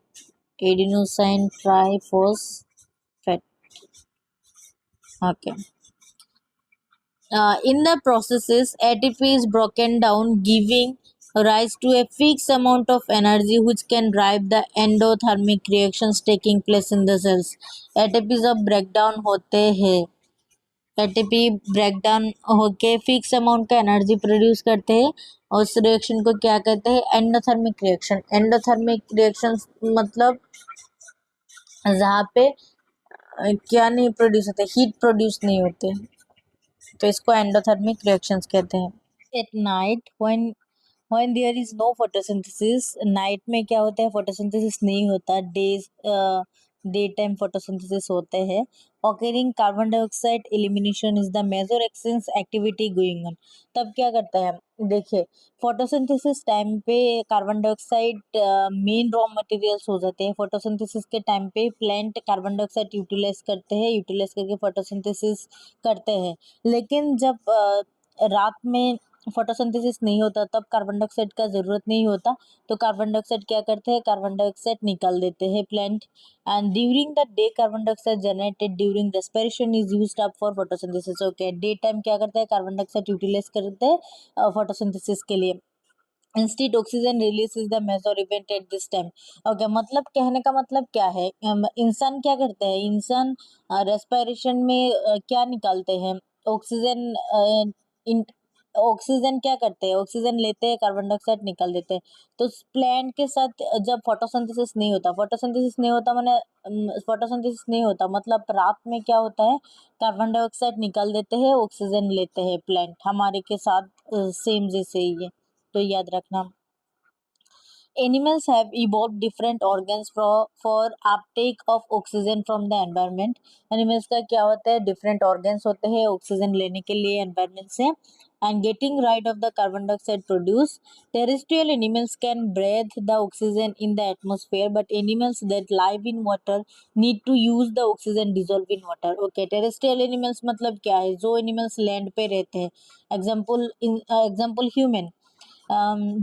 Adenosine triphosphate. Okay. In the processes, ATP is broken down, giving rise to a fixed amount of energy which can drive the endothermic reactions taking place in the cells. ATP जब breakdown होते हैं, ATP breakdown होके फिक्स अमाउंट का एनर्जी प्रोड्यूस करते हैं, और उस रिएक्शन को क्या कहते हैं? Endothermic reaction. एंडोथर्मिक रिएक्शन मतलब जहाँ पे क्या नहीं प्रोड्यूस होते? हीट प्रोड्यूस नहीं होते, तो इसको एंडोथर्मिक रिएक्शंस कहते हैं। At night when there is no photosynthesis, night में क्या होता है? फोटोसिंथेसिस नहीं होता। डे टाइम फोटोसिंथेसिस होते हैं। Occurring carbon dioxide elimination is the major extents activity going on. तब क्या करता है, देखिए फोटोसिंथेसिस टाइम पे carbon dioxide main raw materials हो जाते हैं। फोटोसिंथेसिस के टाइम पे प्लांट कार्बन डाइऑक्साइड यूटिलाइज करते हैं, यूटिलाइज करके फोटोसिंथेसिस करते हैं। लेकिन जब रात में फोटोसिंथेसिस नहीं होता तब कार्बन डाइऑक्साइड का जरूरत नहीं होता, तो कार्बन डाइऑक्साइड क्या करते हैं, कार्बन डाइऑक्साइड निकाल देते हैं plant. And during the day carbon dioxide generated during respiration is used up for photosynthesis. Okay, day time क्या करते हैं, कार्बन डाइऑक्साइड यूटिलाइज करते हैं फोटोसिंथेसिस के लिए। Instant oxygen release is the major event at this time. Okay, मतलब कहने का मतलब क्या है, इंसान क्या करते हैं, इंसान रेस्पिरेशन में क्या निकालते हैं, ऑक्सीजन। ऑक्सीजन क्या करते हैं, ऑक्सीजन लेते हैं, कार्बन डाइऑक्साइड निकाल देते हैं। तो प्लांट के साथ जब फोटोसिंथेसिस नहीं होता, फोटोसिंथेसिस नहीं होता मैंने फोटोसिंथेसिस नहीं होता मतलब रात में क्या होता है, कार्बन डाइऑक्साइड निकाल देते हैं, ऑक्सीजन लेते हैं प्लांट हमारे के साथ, सेम जैसे ही है, तो याद रखना। Animals have evolved different organs for uptake of oxygen from the environment. Animals का क्या होता है, different organs होते हैं ऑक्सीजन लेने के लिए environment से and getting rid of the carbon dioxide produced. Terrestrial animals can breathe the oxygen in the atmosphere, but animals that live in water need to use the oxygen dissolved in water. Okay, terrestrial animals मतलब क्या है, जो animals land पे रहते हैं, example human।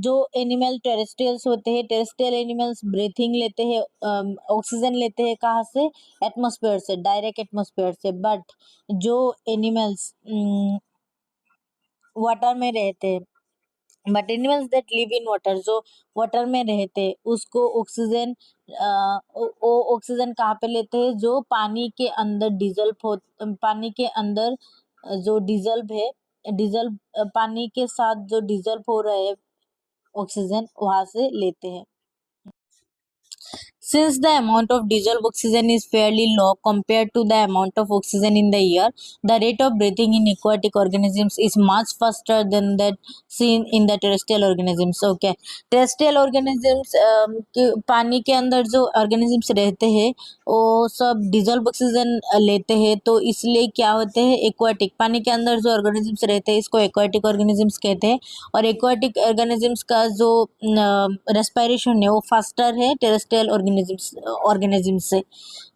जो एनिमल टेरेस्ट्रियल्स होते हैं, टेरेस्ट्रियल एनिमल्स ब्रीथिंग लेते हैं, ऑक्सीजन लेते हैं कहाँ से, एटमॉस्फेयर से, डायरेक्ट एटमॉस्फेयर से। बट जो एनिमल्स वाटर में रहते हैं, but animals that live in water, जो वाटर में रहते हैं उसको ऑक्सीजन, वो ऑक्सीजन कहाँ पे लेते हैं, जो पानी के अंदर डिजल्व हो, पानी के अंदर जो डिजल्व है, डिजल्व पानी के साथ जो डिजल्व हो रहे हैं ऑक्सीजन, वहां से लेते हैं। Since the amount of dissolved oxygen is fairly low compared to the amount of oxygen in the air, the rate of breathing in aquatic organisms is much faster than that seen in the terrestrial organisms. Okay, terrestrial organisms पानी के अंदर जो organisms रहते हैं वो सब dissolved oxygen लेते हैं, तो इसलिए क्या होते हैं, aquatic पानी के अंदर जो organisms रहते हैं इसको aquatic organisms कहते हैं। और aquatic organisms का जो रेस्पिरेशन है वो फास्टर है टेरेस्ट्रियल ऑर्गेनिज्म से।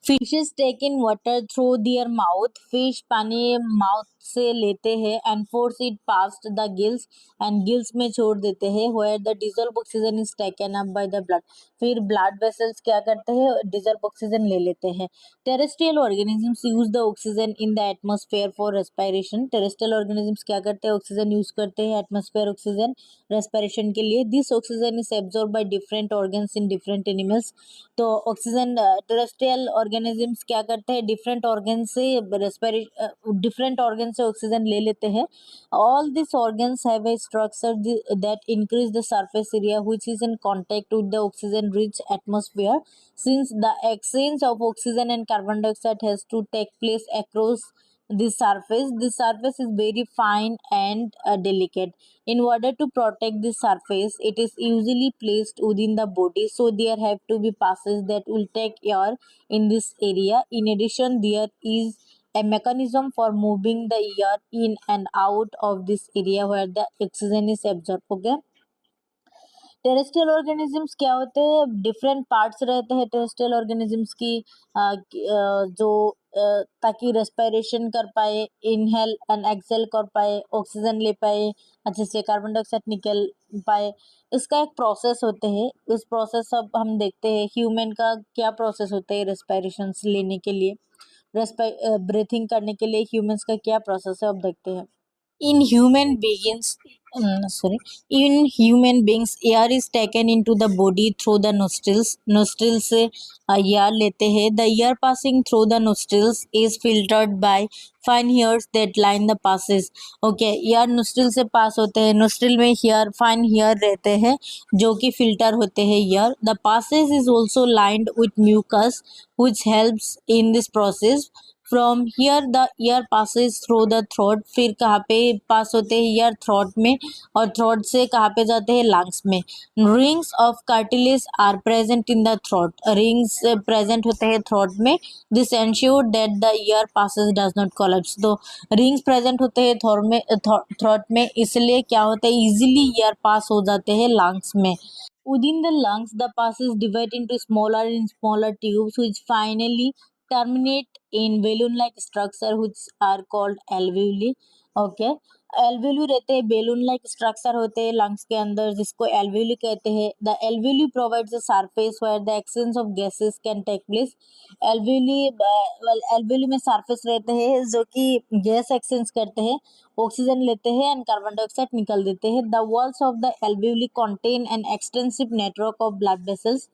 Fishes take in water through their mouth, fish पानी माउथ से लेते हैं and force it past the gills, and gills में छोड़ देते हैं, where the dissolve oxygen is taken up by the blood. फिर ब्लड वेसल्स क्या करते हैं, डिजॉल्व ऑक्सीजन ले लेते हैं। Terrestrial organisms use the oxygen in the atmosphere for respiration. Terrestrial organisms क्या करते हैं, ऑक्सीजन यूज करते हैं एटमॉस्फेयर ऑक्सीजन रेस्पिरेशन के लिए। This oxygen is absorb by different organs in different animals. तो ऑक्सीजन टेरेस्ट्रियल ऑर्गेनिजम्स क्या करते हैं, डिफरेंट ऑर्गन से डिफरेंट ऑर्गन से ऑक्सीजन ले लेते हैं। All this organs have a structure that increase the surface area which is in contact with the oxygen rich atmosphere. Since the exchange of oxygen and carbon dioxide has to take place across this surface is very fine and delicate. In order to protect this surface, it is usually placed within the body, so there have to be passes that will take air in this area. In addition, there is a mechanism for moving the air in and out of this area where the oxygen is absorbed. Okay, terrestrial organisms क्या होते हैं, डिफरेंट पार्ट्स रहते हैं टेरेस्ट्रियल ऑर्गेनिजम्स की, जो ताकि रेस्पिरेशन कर पाए, इनहेल एंड एक्सेल कर पाए, ऑक्सीजन ले पाए, अच्छे से कार्बन डाइऑक्साइड निकल पाए। इसका एक प्रोसेस होते हैं, इस प्रोसेस अब हम देखते हैं ह्यूमन का क्या प्रोसेस होता है रेस्पिरेशन लेने के लिए, ब्रीथिंग करने के लिए ह्यूमंस का क्या प्रोसेस है अब देखते हैं। In human beings, sorry, in human beings, air is taken into the body through the nostrils. Nostrils से air लेते हैं. The air passing through the nostrils is filtered by fine hairs that line the passes. Okay, air nostril से pass होते हैं. Nostril में hair, fine hair रहते हैं जो कि filter होते हैं air. The passes is also lined with mucus which helps in this process. From here the air passes through the throat, फिर कहाँ पे पास होते हैं ईयर थ्रोट में, और थ्रोट से कहाँ पे जाते हैं लंग्स में। Rings of cartilage are present in the throat, rings present होते हैं थ्रोट में। This ensure that the air passages does not collapse, तो रिंग्स प्रेजेंट होते हैं थ्रोट में, इसलिए क्या होता है इजीली ईयर पास हो जाते हैं लंग्स में। Within the lungs, the passes divide into smaller and smaller tubes, which finally terminate in balloon-like structure, which are called alveoli. Okay, alveoli रहते हैं, balloon-like structure होते हैं lungs के अंदर, जिसको alveoli कहते हैं. The alveoli provides a surface where the exchange of gases can take place. alveoli alveoli में surface रहते हैं जो कि गैस एक्सचेंज करते हैं, ऑक्सीजन लेते हैं एंड कार्बन डाइऑक्साइड निकाल देते हैं. The walls of the alveoli contain an extensive network of blood vessels.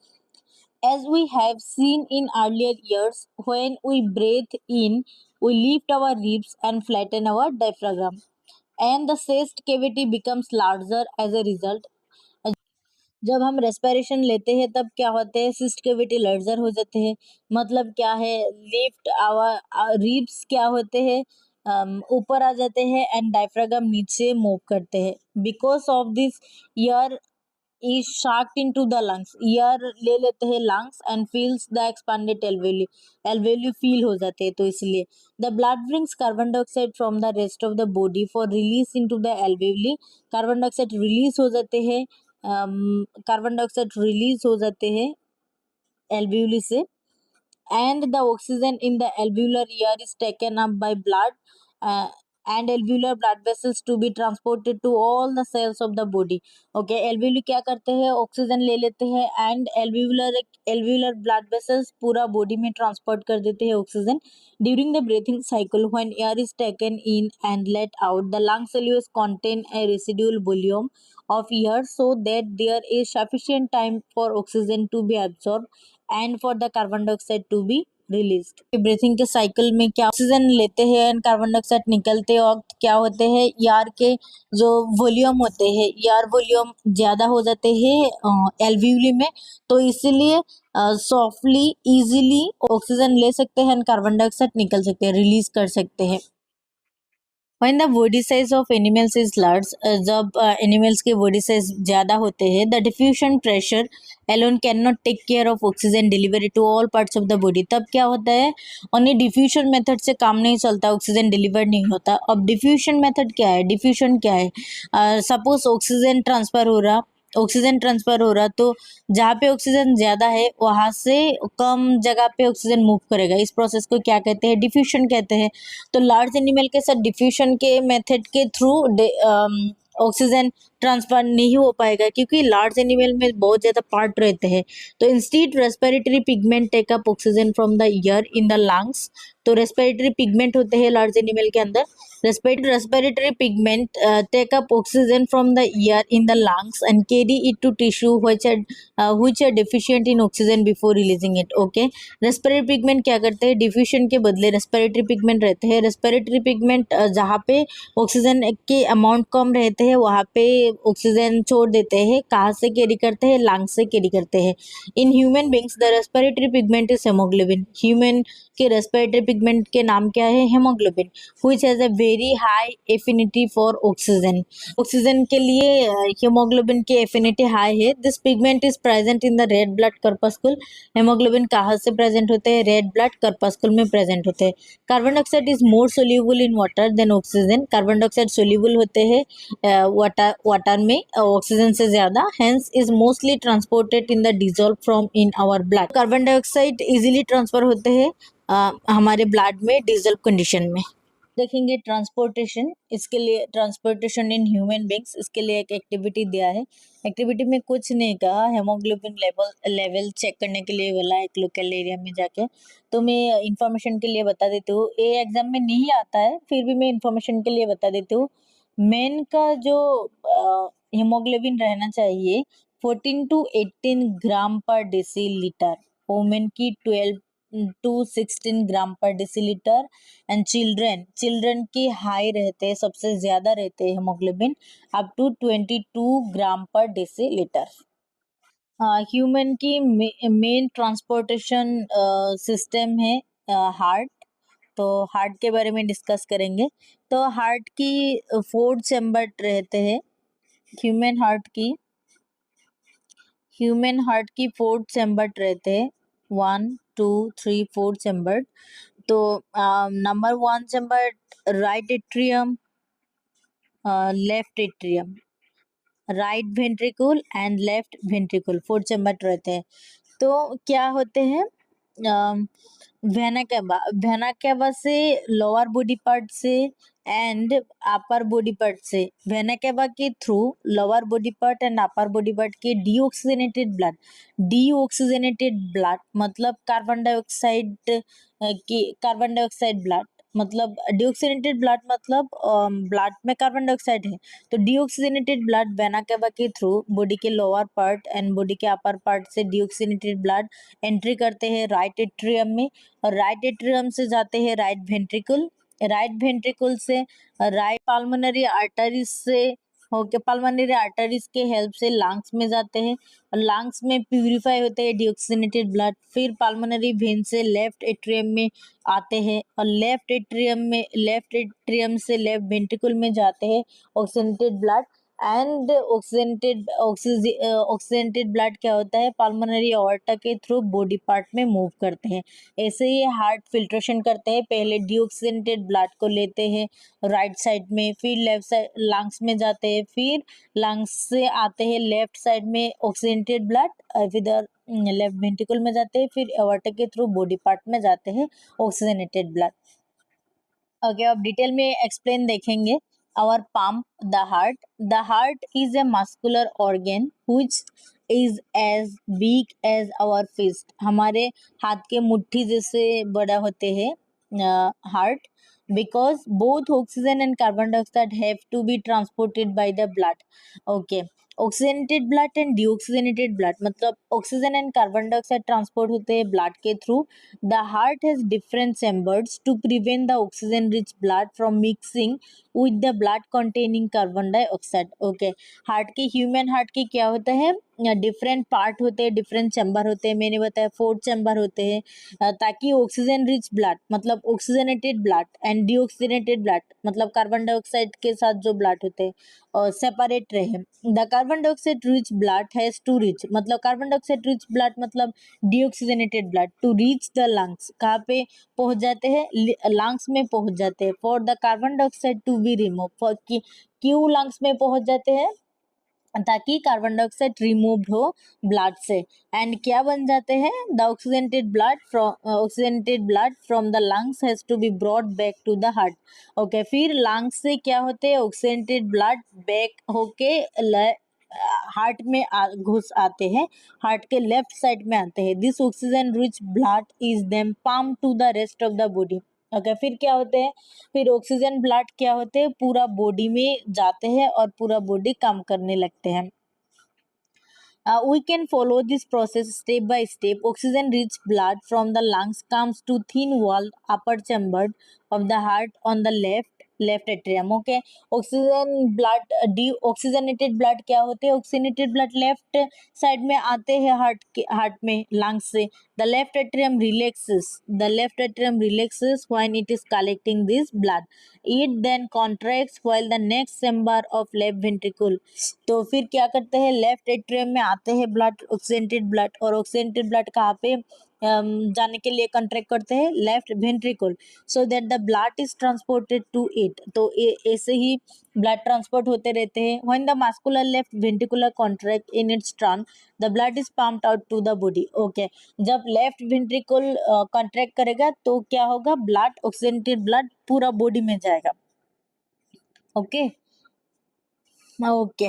As we have seen in earlier years, when we breathe in, we lift our ribs and flatten our diaphragm, and the chest cavity becomes larger as a result. जब हम रेस्पिरेशन लेते हैं तब क्या होते हैं, सिस्ट कैविटी लार्जर हो जाते हैं. मतलब क्या है, लिफ्ट आवर रिब्स क्या होते हैं, ऊपर आ जाते हैं एंड डायफ्रागम नीचे मूव करते हैं. Because of this year is sucked into the lungs, air ले लेते हैं lungs and fills the expanded alveoli, alveoli fill हो जाते हैं, तो इसलिए the blood brings carbon dioxide from the rest of the body for release into the alveoli. Carbon dioxide release हो जाते हैं, कार्बन डाइऑक्साइड रिलीज हो जाते हैं alveoli से, and the oxygen in the alveolar air is taken up by blood uh, and alveolar blood vessels to be transported to all the cells of the body. Okay, alveoli क्या करते हैं, ऑक्सीजन ले लेते हैं एंड alveolar blood vessels पूरा बॉडी में ट्रांसपोर्ट कर देते हैं oxygen. During the breathing cycle when air is taken in and let out, the lungs always contain a residual volume of air so that there is sufficient time for oxygen to be absorbed and for the carbon dioxide to be released. Breathing के साइकिल में क्या ऑक्सीजन लेते हैं एंड कार्बन डाइऑक्साइड निकलते वक्त क्या होते हैं, यार के जो वॉल्यूम होते हैं, यार वॉल्यूम ज़्यादा हो जाते हैं एल्वियोली में, तो इसीलिए सॉफ्टली इजीली ऑक्सीजन ले सकते हैं एंड कार्बन डाइऑक्साइड निकल सकते हैं, रिलीज कर सकते हैं. When the body size of animals is large, जब एनिमल्स के बॉडी साइज ज़्यादा होते हैं, the diffusion pressure alone can not take care of oxygen delivery to all parts of the body. तब क्या होता है, ओनली डिफ्यूशन मेथड से काम नहीं चलता, ऑक्सीजन डिलीवर नहीं होता. अब डिफ्यूशन मेथड क्या है, डिफ्यूशन क्या है, सपोज ऑक्सीजन ट्रांसफर हो रहा, तो जहाँ पे ऑक्सीजन ज़्यादा है वहाँ से कम जगह पे ऑक्सीजन मूव करेगा. इस प्रोसेस को क्या कहते हैं, डिफ्यूशन कहते हैं. तो लार्ज एनिमल के साथ डिफ्यूशन के मेथड के थ्रू ऑक्सीजन ट्रांसफर नहीं हो पाएगा, क्योंकि लार्ज एनिमल में बहुत ज़्यादा पार्ट रहते हैं. तो instead respiratory pigment take up oxygen from the air in the lungs. तो रेस्पिरेटरी पिगमेंट होते हैं लार्ज एनिमल के अंदर. Respiratory pigment take up oxygen from the air in the lungs and carry it to tissue which are deficient in oxygen before releasing it. Okay, respiratory pigment क्या करते हैं, डिफ्यूशन के बदले respiratory pigment रहते हैं. respiratory pigment जहाँ पे ऑक्सीजन के अमाउंट कम रहते हैं वहाँ पे ऑक्सीजन छोड़ देते हैं. कहाँ से कैरी करते हैं, लंग्स से कैरी करते हैं. In human beings the respiratory pigment is haemoglobin. Human के रेस्पिरेटरी पिगमेंट के नाम क्या है, haemoglobin. which has a very high affinity for oxygen. Oxygen के लिए हीमोग्लोबिन की एफिनिटी हाई है. This pigment is present in the red blood corpuscle. Haemoglobin कहाँ से प्रेजेंट होते हैं, रेड ब्लड कर्पस्कुल में प्रेजेंट होते हैं. Carbon dioxide is more soluble in water than oxygen. Carbon dioxide soluble होते हैं वाटर में ऑक्सीजन से ज़्यादा. Hence is mostly transported in the dissolve from in our blood. Carbon dioxide easily transfer होते हैं हमारे ब्लड में डिजोल्व कंडीशन में. देखेंगे ट्रांसपोर्टेशन, इसके लिए ट्रांसपोर्टेशन इन ह्यूमन बींग्स, इसके लिए एक एक्टिविटी दिया है. एक्टिविटी में कुछ नहीं कहा, हेमोग्लोबिन लेवल चेक करने के लिए बोला एक लोकल एरिया में जाके. तो मैं इंफॉर्मेशन के लिए बता देती हूँ, ये एग्जाम में नहीं आता है फिर भी मैं इंफॉर्मेशन के लिए बता देती हूँ. मेन का जो हीमोग्लोबिन रहना चाहिए 14 to 18 ग्राम पर डेसीलीटर. वुमेन की 12 to 16 ग्राम पर डेसीलीटर. एंड चिल्ड्रन की हाई रहते हैं, सबसे ज़्यादा रहते हैं हीमोग्लोबिन, अप टू 22 ग्राम पर डेसीलीटर. ह्यूमन की मेन ट्रांसपोर्टेशन सिस्टम है हार्ट. तो हार्ट के बारे में डिस्कस करेंगे। तो हार्ट की 4 चैम्बर रहते हैं। ह्यूमन हार्ट की ह्यूमन हार्ट की 4 चैम्बर रहते हैं। 1 2 3 4 चैम्बर। तो number 1 chamber right atrium, left atrium, right ventricle and left ventricle, 4 chamber रहते हैं। तो क्या होते हैं, वेना कैवा से लोअर बॉडी पार्ट से एंड अपर बॉडी पार्ट से, वेना कैवा के through lower body part and upper body part के डीऑक्सीजनेटेड ब्लड मतलब कार्बन डाइऑक्साइड ब्लड, मतलब डीऑक्सीजनेटेड ब्लड मतलब ब्लड में कार्बन डाइऑक्साइड है। तो डीऑक्सीजनेटेड ब्लड वेना कैवा के थ्रू बॉडी के लोअर पार्ट एंड बॉडी के अपर पार्ट से डीऑक्सीजनेटेड ब्लड एंट्री करते हैं राइट एट्रियम में, और राइट एट्रियम से जाते हैं राइट वेंट्रिकल से राइट पाल्मोनरी आर्टरीज से होके पाल्मोनरी आर्टरीज के हेल्प से लंग्स में जाते हैं, और लंग्स में प्यूरिफाई होते हैं डीऑक्सीजनेटेड ब्लड, फिर पाल्मोनरी वेन से लेफ्ट एट्रियम में आते हैं, और लेफ्ट एट्रियम से लेफ्ट वेंट्रिकल में जाते हैं oxygenated blood. And oxygenated blood क्या होता है, पाल्मोनरी ऑर्टा के थ्रू बॉडी पार्ट में मूव करते हैं। ऐसे ही हार्ट फिल्ट्रेशन करते हैं, पहले डीऑक्सीजनेटेड ब्लड को लेते हैं राइट साइड में, फिर लेफ्ट साइड लंग्स में जाते हैं, फिर लंग्स से आते हैं लेफ्ट साइड में ऑक्सीजनेटेड ब्लड, फिर लेफ्ट वेंट्रिकल में जाते हैं, फिर एओर्टा के थ्रू बॉडी पार्ट में जाते हैं ऑक्सीजनेटेड ब्लड। ओके, अब डिटेल में एक्सप्लेन देखेंगे। Our pump the heart is a muscular organ which is as big as our fist, हमारे हाथ के मुट्ठी जैसे बड़ा होते हैं heart, because both oxygen and carbon dioxide have to be transported by the blood. Okay, oxygenated blood and deoxygenated blood मतलब oxygen and carbon dioxide transport होते हैं ब्लड के through. The heart has different chambers to prevent the oxygen-rich blood from mixing with the blood containing carbon dioxide. Okay, heart के ह्यूमन हार्ट के क्या होता है, डिफरेंट पार्ट होते हैं, डिफरेंट चैम्बर होते हैं, मैंने बताया 4 चैम्बर होते हैं, ताकि ऑक्सीजन रिच ब्लड मतलब oxygenated blood and deoxygenated blood मतलब कार्बन डाइऑक्साइड के साथ जो ब्लड होते हैं सेपरेट रहे। The carbon dioxide rich blood has to reach मतलब कार्बन डाइऑक्साइड रिच ब्लड मतलब deoxygenated blood to reach the lungs, कहाँ पे पहुंच जाते हैं, लंग्स में पहुंच जाते हैं, for the carbon dioxide to be remove, for क्यों लंग्स में पहुंच जाते हैं, ताकि कार्बन डाइऑक्साइड रिमूव हो ब्लड से, एंड क्या बन जाते हैं, the oxygenated blood from the lungs has to be brought back to the heart. Okay, फिर लंग्स से क्या होते हैं, ऑक्सीजनेटेड ब्लड बैक होके हार्ट में घुस आते हैं, हार्ट के लेफ्ट साइड में आते हैं। This oxygen rich blood is then pump to the rest of the body. Okay, फिर क्या होते हैं, फिर ऑक्सीजन ब्लड क्या होते हैं, पूरा बॉडी में जाते हैं और पूरा बॉडी काम करने लगते हैं। We can follow this process step by step. Oxygen rich blood from the lungs comes to thin walled upper chamber of the heart on the left atrium. Okay, oxygen blood deoxygenated blood क्या होते हैं, ऑक्सीजनेटेड ब्लड लेफ्ट साइड में आते हैं हार्ट में लंग्स से। The left atrium relaxes when it is collecting this blood. It then contracts while the next chamber of left ventricle, तो फिर क्या करते हैं, लेफ्ट एट्रियम में आते हैं ब्लड ऑक्सीजनेटेड ब्लड, और ऑक्सीजनेटेड ब्लड कहाँ पे जाने के लिए कंट्रैक्ट करते हैं, left ventricle, so that the blood is transported to it, तो ऐसे ही ब्लड ट्रांसपोर्ट होते रहते हैं। When the muscular left ventricular contract in its turn the blood is pumped out to the body. Okay, जब लेफ्ट वेंट्रिकल कॉन्ट्रैक्ट करेगा तो क्या होगा, ब्लड ऑक्सीजनेटेड ब्लड पूरा बॉडी में जाएगा। Okay okay,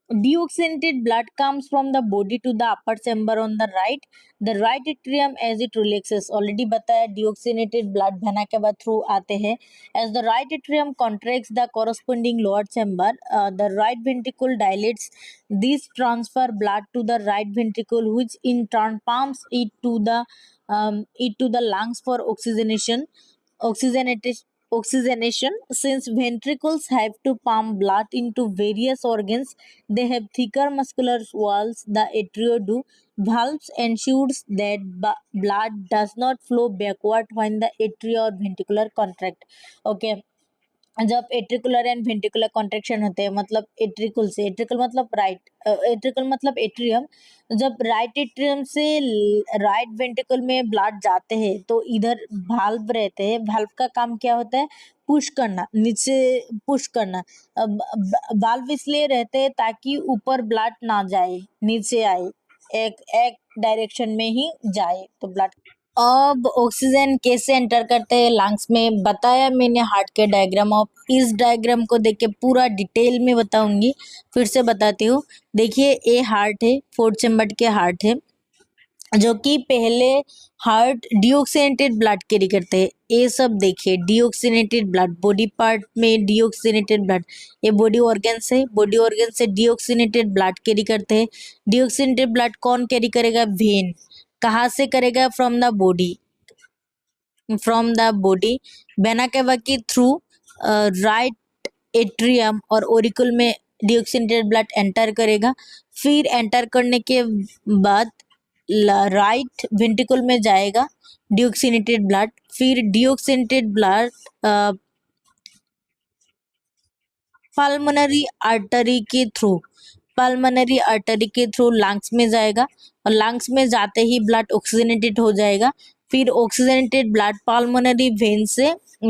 deoxygenated blood comes from the body to the upper chamber on the right atrium as it relaxes, already बताया deoxygenated blood बहना के बाद through आते हैं, as the right atrium contracts the corresponding lower chamber, the right ventricle dilates, this transfer blood to the right ventricle which in turn pumps it to the lungs for oxygenation. oxygenation. Since ventricles have to pump blood into various organs, they have thicker muscular walls. The atria do. Valves ensures that blood does not flow backward when the atria or ventricular contract. Okay, जब एट्रिकुलर एंड वेंट्रिकुलर कॉन्ट्रेक्शन होते हैं, मतलब एट्रिकल से, एट्रिकल मतलब राइट, एट्रिकल मतलब एट्रियम, जब राइट एट्रियम से राइट वेंट्रिकल में ब्लड जाते हैं तो इधर भाल्व रहते हैं। भाल्व का काम क्या होता है? पुश करना, नीचे पुश करना। भाल्व इसलिए रहते हैं ताकि ऊपर ब्लड ना जाए, नीचे आए, एक एक डायरेक्शन में ही जाए तो ब्लड। अब ऑक्सीजन कैसे एंटर करते हैं लंग्स में, बताया मैंने हार्ट के डायग्राम। ऑफ इस डायग्राम को देख के पूरा डिटेल में बताऊंगी, फिर से बताती हूँ। देखिए ये हार्ट है, फोर्थ चैम्बर के हार्ट है, जो कि पहले हार्ट डीऑक्सीनेटेड ब्लड कैरी करते हैं। ये सब देखिए, डीऑक्सीनेटेड ब्लड, बॉडी पार्ट में डीऑक्सीनेटेड ब्लड, ये बॉडी ऑर्गन्स है, बॉडी ऑर्गन से डीऑक्सीनेटेड ब्लड कैरी करते हैं। डीऑक्सीनेटेड ब्लड कौन कैरी करेगा? वेन। कहाँ से करेगा? From the body, from the body vena cava की थ्रू राइट एट्रियम और ओरिकल में डीऑक्सीनेटेड ब्लड एंटर करेगा। फिर एंटर करने के बाद राइट वेंट्रिकल में जाएगा डीऑक्सीनेटेड ब्लड। फिर डीऑक्सीनेटेड ब्लड पल्मोनरी आर्टरी के थ्रू, पल्मोनरी आर्टरी के थ्रू लंग्स में जाएगा, और लंग्स में जाते ही ब्लड ऑक्सीजनेटेड हो जाएगा। फिर ऑक्सीजनेटेड ब्लड पल्मोनरी वेन से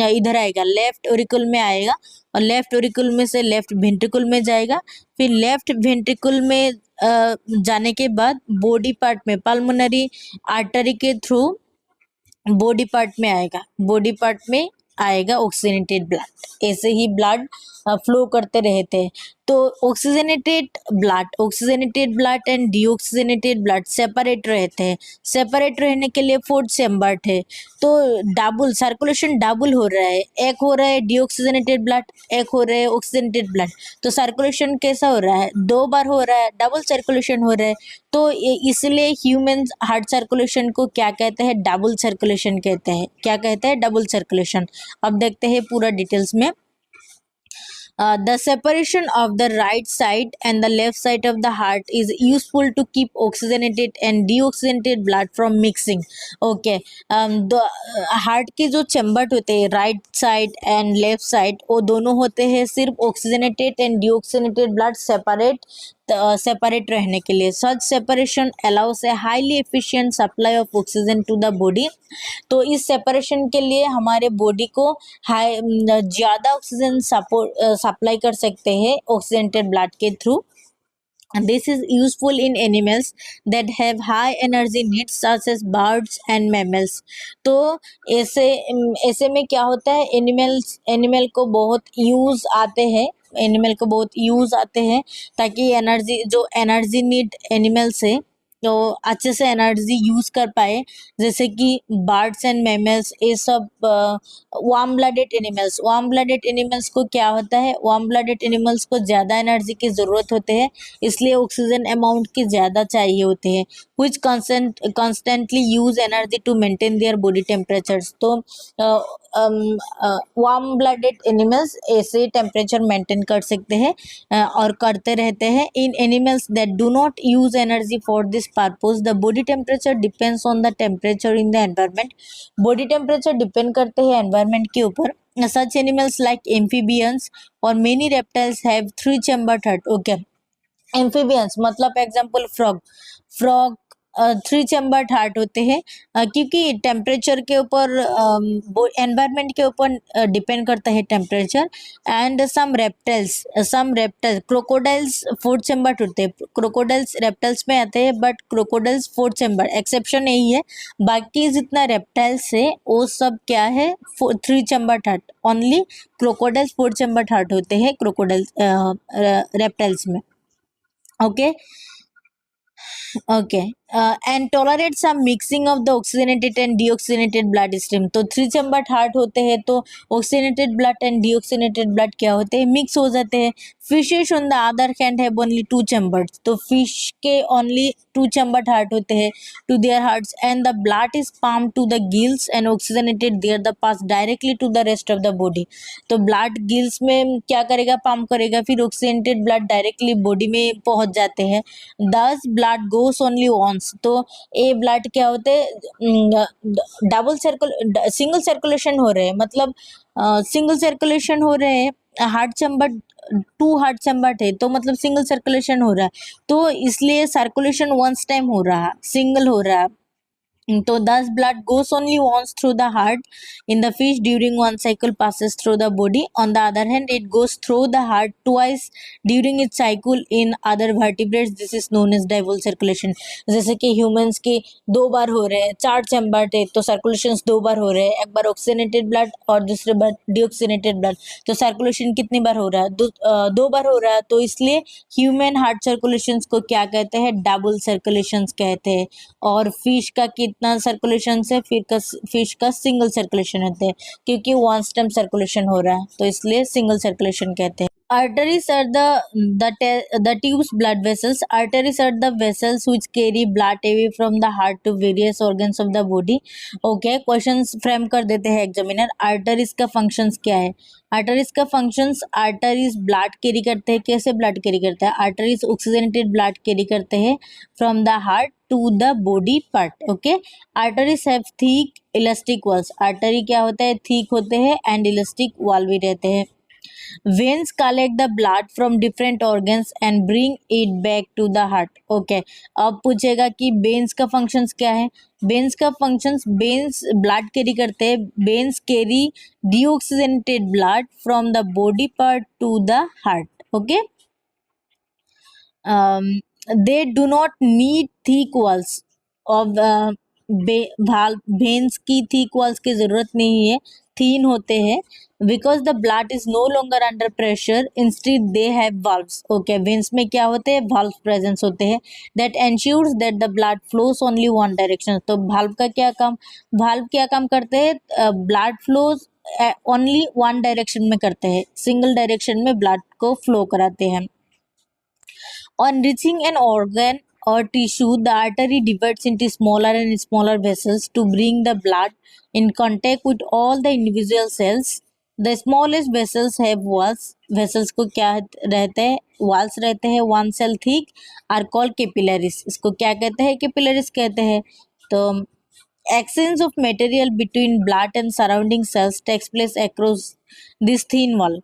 इधर आएगा, लेफ्ट ऑरिकल में आएगा, और लेफ्ट ऑरिकल में से लेफ्ट वेंट्रिकल में जाएगा। फिर लेफ्ट वेंट्रिकल में जाने के बाद बॉडी पार्ट में पल्मोनरी आर्टरी के थ्रू बॉडी पार्ट में आएगा, बॉडी पार्ट में आएगा ऑक्सीजनेटेड ब्लड। ऐसे ही ब्लड फ्लो करते रहते हैं। तो oxygenated blood and deoxygenated blood separate रहते हैं। सेपरेट रहने के लिए फोर्थ चैम्बर है, तो डबल सर्कुलेशन डबल हो रहा है, एक हो रहा है डीऑक्सीजनेटेड ब्लड, एक हो रहा है ऑक्सीजनेटेड ब्लड। तो सर्कुलेशन कैसा हो रहा है? 2 बार हो रहा है, डबल सर्कुलेशन हो रहा है। तो इसलिए ह्यूमन हार्ट सर्कुलेशन को क्या कहते हैं? डबल सर्कुलेशन कहते हैं। क्या कहते हैं? Double circulation. अब देखते हैं पूरा डिटेल्स में। The separation of the right side and the left side of the heart is useful to keep oxygenated and deoxygenated blood from mixing. Okay, the heart के जो चैम्बर होते हैं right side and left side, वो दोनों होते हैं सिर्फ oxygenated and deoxygenated blood separate रहने के लिए। Such separation allows a highly efficient supply of oxygen to the body. तो इस सेपरेशन के लिए हमारे बॉडी को ज़्यादा ऑक्सीजन सप्लाई कर सकते हैं ऑक्सीजनेटेड ब्लड के through. This is useful in animals that have high energy needs such as birds and mammals. तो ऐसे ऐसे में क्या होता है? एनिमल को बहुत यूज़ आते हैं, एनिमल को बहुत यूज़ आते हैं ताकि एनर्जी, जो एनर्जी नीड एनिमल्स है तो अच्छे से एनर्जी यूज़ कर पाए। जैसे कि बर्ड्स एंड मैमल्स, ये सब warm blooded animals. Warm blooded animals को क्या होता है? वार्म ब्लडेड एनिमल्स को ज़्यादा एनर्जी की ज़रूरत होते हैं, इसलिए ऑक्सीजन अमाउंट की ज़्यादा चाहिए होते हैं। Which constantly use energy to maintain their body temperatures. तो वार्म ब्लडेड एनिमल्स ऐसे टेम्परेचर मेंटेन कर सकते हैं और करते रहते हैं। In animals that do not use energy for this purpose the body temperature depends on the temperature in the environment. Body temperature depend करते हैं एनवायरमेंट के ऊपर। सच एनिमल्स लाइक एम्फीबियंस और many reptiles have 3 chamber heart. Okay, amphibians मतलब एग्जाम्पल फ्रॉग 3 चैम्बर हार्ट होते हैं क्योंकि टेम्परेचर के ऊपर, एनवायरनमेंट के ऊपर डिपेंड करता है temperature. And some reptiles crocodiles 4 chamber होते हैं। क्रोकोडाइल्स रेप्टाइल्स में आते हैं, बट क्रोकोडाइल्स 4 चैम्बर, एक्सेप्शन यही है। बाकी जितना रेप्टाइल्स है वो सब क्या है? 3 chamber heart. Only crocodiles 4 chamber heart होते हैं क्रोकोडाइल्स रेप्टाइल्स में। Okay okay, and tolerate some mixing of the oxygenated and deoxygenated blood stream. तो 3 चैम्बर्ड हार्ट होते हैं तो oxygenated blood and deoxygenated blood क्या होते हैं, मिक्स हो जाते हैं। Fishes on the other hand have only 2 chambered. तो फिश के ओनली 2 चैम्बर्ड हार्ट होते हैं to their hearts and the blood is pump to the gills and oxygenated there the pass directly to the rest of the body. तो ब्लड गिल्स में क्या करेगा, पंप करेगा, फिर ऑक्सीजनेटेड ब्लड डायरेक्टली बॉडी में पहुंच जाते हैं। दस ब्लड गोस ओनली वंस। तो ये ब्लड क्या होते हैं, सिंगल सर्कुलेशन हो रहे हैं, मतलब सिंगल सर्कुलेशन हो रहे हैं। हार्ट चैम्बर 2 हार्ट चैम्बर है तो मतलब सिंगल सर्कुलेशन हो रहा है, तो इसलिए सर्कुलेशन वंस टाइम हो रहा है, सिंगल हो रहा है। तो thus blood goes only once through the heart in the fish during one cycle passes through the body. On the other hand, it goes through the heart twice during its cycle in other vertebrates. This is known as divol circulation. जैसे कि humans के 2 बार हो रहे हैं, 4 चैम्बर है तो सर्कुलेशन 2 बार हो रहे हैं, एक बार ऑक्सीजनेटेड ब्लड और दूसरे बार डीऑक्सीजनेटेड ब्लड। तो सर्कुलेशन कितनी बार हो रहा है, 2 बार हो रहा है। तो इसलिए ह्यूमन हार्ट सर्कुलेशन को क्या कहते हैं, डबल सर्कुलेशन कहते हैं। और फिश का कितना सर्कुलेशन है, फिश का सिंगल सर्कुलेशन होते हैं, क्योंकि वन स्टेम सर्कुलेशन हो रहा है तो इसलिए सिंगल सर्कुलेशन कहते हैं। Arteries are the tubes blood vessels. Arteries are the vessels which carry blood away from the heart to various organs of the body. Okay, questions frame कर देते हैं एग्जामिनर। आर्टरीज का फंक्शंस क्या है? आर्टरीज का फंक्शंस, आर्टरीज ब्लड कैरी करते हैं। कैसे ब्लड कैरी करते हैं? आर्टरीज ऑक्सीजनेटेड ब्लड कैरी करते हैं from the heart to the body part. Okay, arteries have thick elastic walls. Artery क्या होता है, थिक होते हैं एंड इलास्टिक वॉल भी रहते हैं। Veins collect the blood from different organs and bring it back to the heart. Okay, अब पूछेगा कि veins का functions क्या है? veins का functions, veins blood carry करते हैं। veins carry deoxygenated blood from the body part to the heart. Okay, they do not need thick walls of veins की thick walls की जरूरत नहीं है, thin होते हैं। Because the blood is no longer under pressure, instead they have valves. Okay, veins में क्या होते हैं, वाल्व प्रेजेंस होते हैं that ensures that the blood flows only one direction. तो वाल्व का क्या काम, वाल्व क्या काम करते हैं, blood flows only one direction में करते हैं, सिंगल डायरेक्शन में ब्लड को फ्लो कराते हैं। On reaching an organ or tissue, the artery divides into smaller and smaller vessels to bring the blood in contact with all the individual cells. The smallest vessels have walls. Vessels को क्या रहते हैं, walls रहते हैं, 1 cell thick, are called capillaries. इसको क्या कहते हैं, capillaries कहते हैं। तो exchange of material between blood and surrounding cells takes place across this thin wall.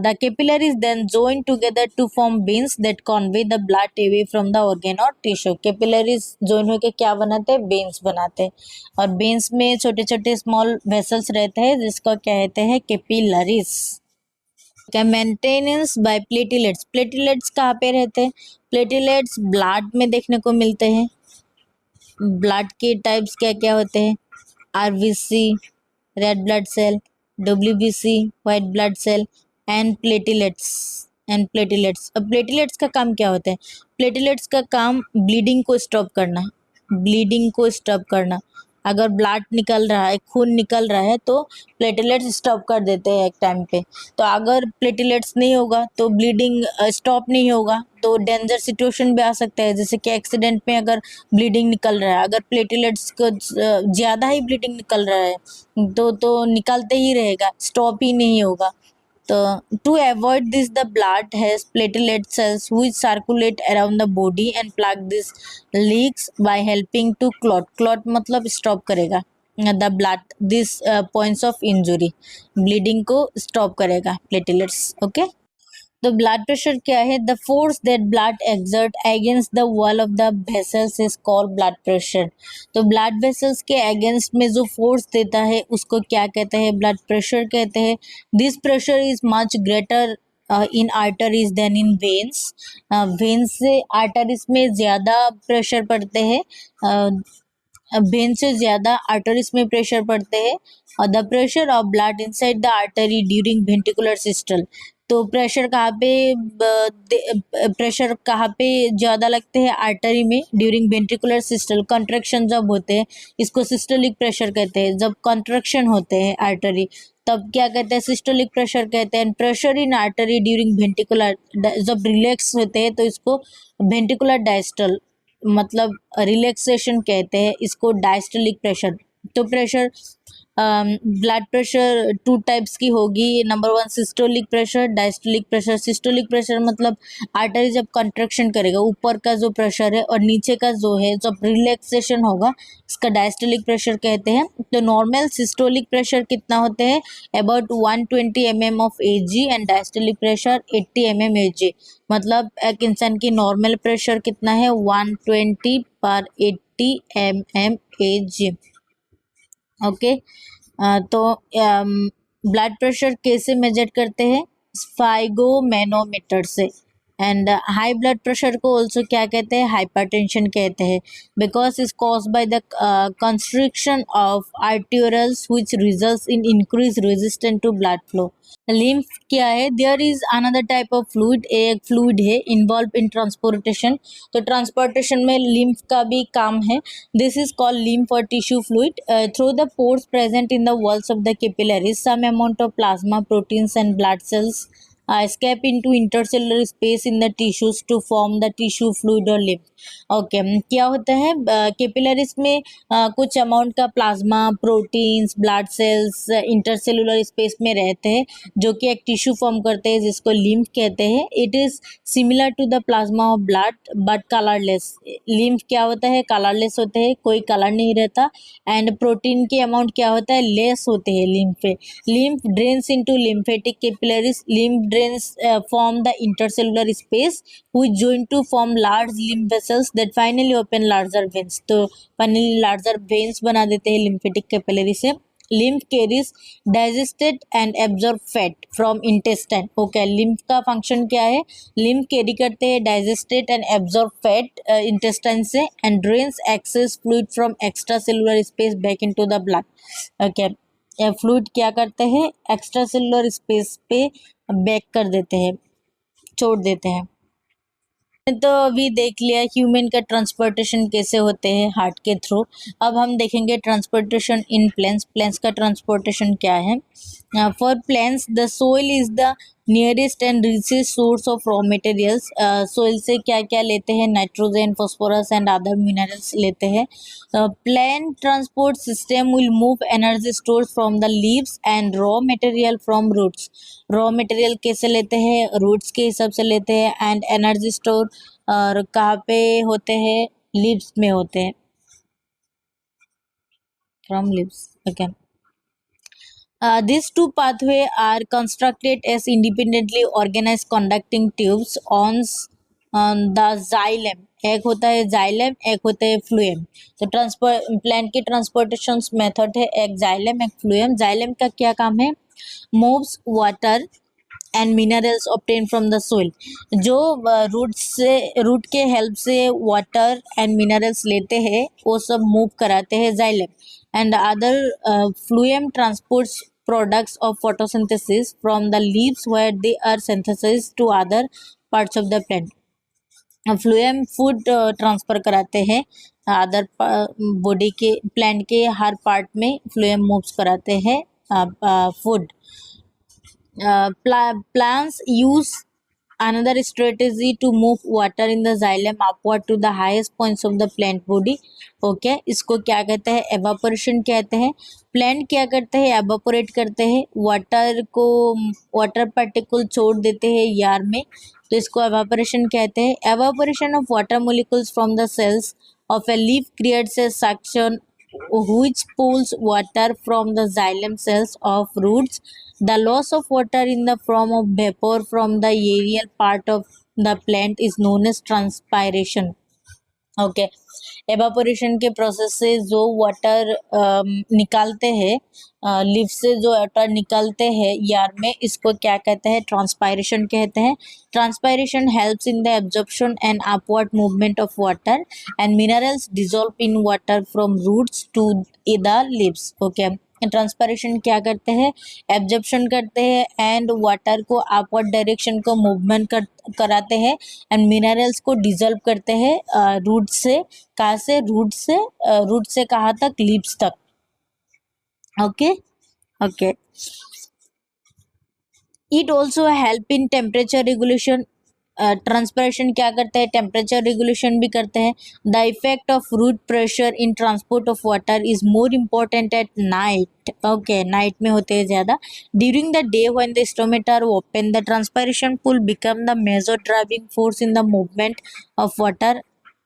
The capillaries then join together to form veins that convey the blood away from the organ or tissue. Capillaries join होके क्या बनाते हैं, veins बनाते हैं। और veins में छोटे छोटे small vessels रहते हैं जिसको कहते हैं capillaries। क्या मेंटेनेंस बाय प्लेटिलेट्स। प्लेटिलेट्स कहाँ पे रहते हैं, प्लेटिलेट्स ब्लड में देखने को मिलते हैं। ब्लड के टाइप्स क्या क्या होते हैं, RBC, red blood cell, WBC, white blood cell and platelets. अब प्लेटिलेट्स का काम क्या होता है, प्लेटिलेट्स का काम ब्लीडिंग को स्टॉप करना, ब्लीडिंग को स्टॉप करना। अगर ब्लड निकल रहा है, खून निकल रहा है तो प्लेटिलेट्स स्टॉप कर देते हैं एक टाइम पे। तो अगर प्लेटिलेट्स नहीं होगा तो ब्लीडिंग स्टॉप नहीं होगा तो डेंजर सिचुएशन भी आ सकता है, जैसे कि एक्सीडेंट में अगर ब्लीडिंग निकल रहा है, अगर प्लेटिलेट्स को ज़्यादा ही ब्लीडिंग निकल रहा है तो निकलते ही रहेगा, स्टॉप ही नहीं होगा। तो to avoid this, the blood has platelet cells which circulate around the body and plug these leaks by helping to clot. Clot मतलब stop करेगा the blood this points of injury, bleeding को stop करेगा platelets. Okay, तो ब्लड प्रेशर क्या है, the force that blood exert against the wall of the vessels is called blood pressure. तो ब्लड वेसल्स के अगेंस्ट में जो फोर्स देता है उसको क्या कहते हैं, ब्लड प्रेशर कहते हैं। This pressure is much greater in arteries than in veins. Veins से आर्टरीज में ज़्यादा प्रेशर पड़ते हैं, वेन से ज़्यादा आर्टरीज में प्रेशर पड़ते हैं। और the pressure of blood inside the artery during ventricular systole. तो प्रेशर कहाँ पे ज़्यादा लगते हैं? आर्टरी में ड्यूरिंग वेंट्रिकुलर सिस्टल कंट्रैक्शन जब होते हैं इसको सिस्टोलिक प्रेशर कहते हैं। जब कंट्रैक्शन होते हैं आर्टरी तब क्या कहते हैं? सिस्टोलिक प्रेशर कहते हैं। Pressure in artery during ventricular जब रिलैक्स होते हैं तो इसको वेंट्रिकुलर डायस्टल मतलब रिलैक्सेशन कहते हैं, इसको डायस्टोलिक प्रेशर। तो pressure blood pressure two types की होगी। Number 1 systolic pressure, diastolic pressure. Systolic pressure मतलब आर्टरी जब कंट्रैक्शन करेगा ऊपर का जो प्रेशर है और नीचे का जो है जब रिलैक्सेशन होगा इसका डायस्टोलिक प्रेशर कहते हैं। तो नॉर्मल सिस्टोलिक प्रेशर कितना होते हैं? About 120 mm of Ag and diastolic pressure 80 mm Ag। मतलब एक इंसान की नॉर्मल प्रेशर कितना है? 120/80 mm Ag। ओके। तो ब्लड प्रेशर कैसे मेजर करते हैं? स्फाइगोमेनोमीटर से। एंड हाई ब्लड प्रेशर को ऑल्सो क्या कहते हैं? हाइपरटेंशन कहते हैं, because is cause by the constriction of arterioles which results in increase resistance to blood flow. Lymph क्या है? There is another type of fluid, एक फ्लूइड है इन्वॉल्व इन ट्रांसपोर्टेशन। तो ट्रांसपोर्टेशन में लिम्फ का भी काम है। दिस इज कॉल्ड लिम्फ और tissue fluid. Through the pores present in the walls of the capillaries some amount of plasma proteins and blood cells escape into intercellular space in the tissues to form the tissue fluid or lymph। Okay क्या होता है? कैपिलरीज में कुछ अमाउंट का plasma proteins blood cells intercellular space में रहते हैं जो कि एक टिश्यू फॉर्म करते हैं जिसको लिम्फ कहते हैं। It is similar to the plasma of blood but colourless. Lymph क्या होता है? कलरलेस होते हैं, कोई कलर नहीं रहता। एंड प्रोटीन के अमाउंट क्या होता है? लेस होते हैं लिम्फ पे। Lymph drains into lymphatic capillaries. Lymph drains form the intercellular space which join to form large lymph vessels that finally open larger veins। तो finally larger veins बना देते हैं lymphatic capillary से। lymph carries digested and absorbed fat from intestine। Okay lymph का फंक्शन क्या है? lymph कैरी करते हैं digested and absorbed fat intestine से and drains excess fluid from extracellular space back into the blood। Okay fluid क्या करते हैं? एक्स्ट्रा सेलुलर स्पेस पे बैक कर देते हैं, छोड़ देते हैं। तो अभी देख लिया ह्यूमन का ट्रांसपोर्टेशन कैसे होते हैं हार्ट के थ्रू। अब हम देखेंगे ट्रांसपोर्टेशन इन प्लेन्स। प्लेन्स का ट्रांसपोर्टेशन क्या है? For plants the soil is the nearest and richest source of raw materials. Soil से क्या क्या लेते हैं? Nitrogen phosphorus and other minerals लेते हैं। Plant transport system will move energy stores from the leaves and raw material from roots. Raw material कैसे लेते हैं? रूट्स के हिसाब से लेते हैं। एंड एनर्जी स्टोर और कहाँ पे होते हैं? लीव्स में होते हैं, from leaves. Okay these two pathways are constructed as independently organized conducting tubes on the xylem। एक होता है जाइलम, एक होता है फ्लूएम। तो प्लांट के ट्रांसपोर्टेशन मेथड है एक जाइलम एक फ्लूएम। जाइलम का क्या काम है? Moves water and minerals obtain from the soil. जो रूट के हेल्प से वाटर एंड मिनरल्स लेते हैं वो सब मूव कराते हैं xylem. And other phloem transports products of photosynthesis from the leaves where they are synthesized to other parts of the plant। Phloem food transfer कराते हैं अदर बॉडी के प्लांट के हर पार्ट में फ्लूएम मूव्स कराते हैं food. plants use another strategy to move water in the xylem upward to the highest points of the plant body। Okay इसको क्या कहते हैं? एवापोरेशन कहते हैं। प्लांट क्या करते हैं? एवापोरेट करते हैं वाटर को, वाटर पार्टिकल छोड़ देते हैं यार में, तो इसको एवापोरेशन कहते हैं। Evaporation of water molecules from the cells of a leaf creates a suction which pulls water from the xylem cells of roots। The loss of water in the form of vapor from the aerial part of the plant is known as transpiration। Okay evaporation के प्रोसेस से जो वाटर निकालते हैं लीफ से, जो वाटर निकालते हैं यार में, इसको क्या कहते हैं? ट्रांसपायरेशन कहते हैं। Transpiration helps in the absorption and upward movement of water and minerals dissolve in water from roots to the leaves. Okay transpiration क्या करते हैं, एब्जॉर्प्शन करते हैं एंड वाटर को अपवर्ड डायरेक्शन को मूवमेंट कराते हैं एंड मिनरल्स को डिजोल्व करते हैं रूट से, कहाँ से, रूट से कहाँ तक, लीव्स तक। Okay okay. It also help in temperature regulation. Transpiration क्या करते हैं, टेम्परेचर रेगुलेशन भी करते हैं। The effect of root pressure in transport of water is more important at night. Okay, night में होते हैं ज़्यादा। During the day when the stomata are open the transpiration pull become the major driving force in the movement of water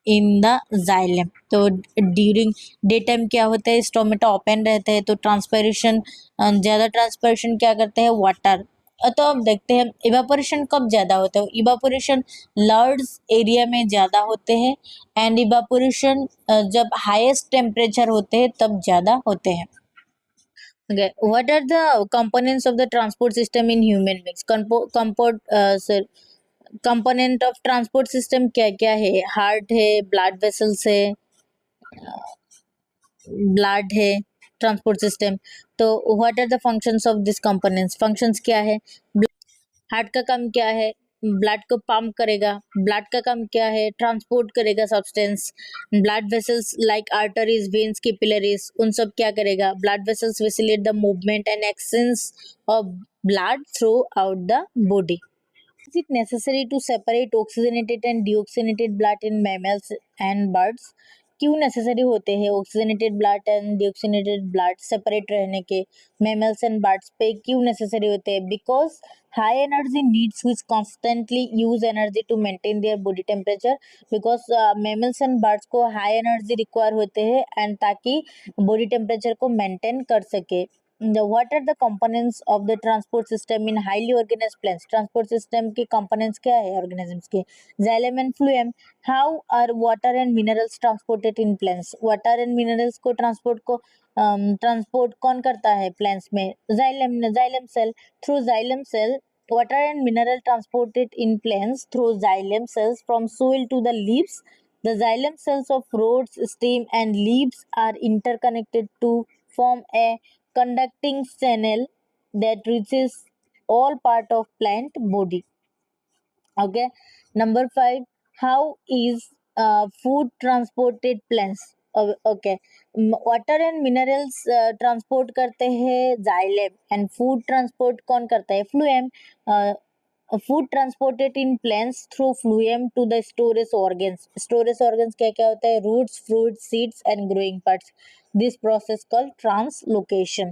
in the xylem. तो ड्यूरिंग डे टाइम क्या होता है, स्टोमेटा ओपन रहते हैं तो ट्रांसपायरेशन, ज़्यादा ट्रांसपायरेशन क्या करते हैं, वाटर। तो अब देखते हैं इवापोरेशन कब ज़्यादा होता है। इवापोरेशन लार्ज एरिया में ज़्यादा होते हैं एंड इवापोरेशन जब हाईएस्ट टेम्परेचर होते हैं तब ज़्यादा होते हैं। Okay, what are the components of the transport system in human beings? Component of transport system क्या क्या है, हार्ट है, ब्लड वेसल्स है, ब्लड है, ट्रांसपोर्ट सिस्टम। तो what are the functions of this components, functions क्या है, हार्ट का काम क्या है, ब्लड को पंप करेगा, ब्लड का काम क्या है, ट्रांसपोर्ट करेगा substance, blood vessels like arteries, veins, capillaries, उन सब क्या करेगा, blood vessels facilitate the movement and exchange of blood through out the body. Is it necessary to separate oxygenated and deoxygenated blood in mammals and birds? क्यों नेसेसरी होते हैं oxygenated blood and deoxygenated blood separate रहने के मैमल्स एंड बर्ड्स पे क्यों नेसेसरी होते हैं? Because high energy needs which constantly use energy to maintain their body temperature. Because mammals and birds को हाई एनर्जी रिक्वायर होते हैं एंड ताकि बॉडी टेम्परेचर को मेंटेन कर सके। What are the components of the transport system in highly organized plants? Transport system के components क्या है organisms के? Xylem and phloem. How are water and minerals transported in plants? Water and minerals को transport कौन करता है plants में? Xylem cell. Through xylem cell, water and mineral transported in plants through xylem cells from soil to the leaves. The xylem cells of roots, stem and leaves are interconnected to form a conducting channel that reaches all part of plant body. Okay. Number 5, how is food transported plants? Okay. Water and minerals transport करते हैं xylem and food transport कौन करता है, phloem. Food transported in plants through phloem to the storage organs. Storage organs क्या क्या होता है, roots, fruits, seeds and growing parts. This process called translocation.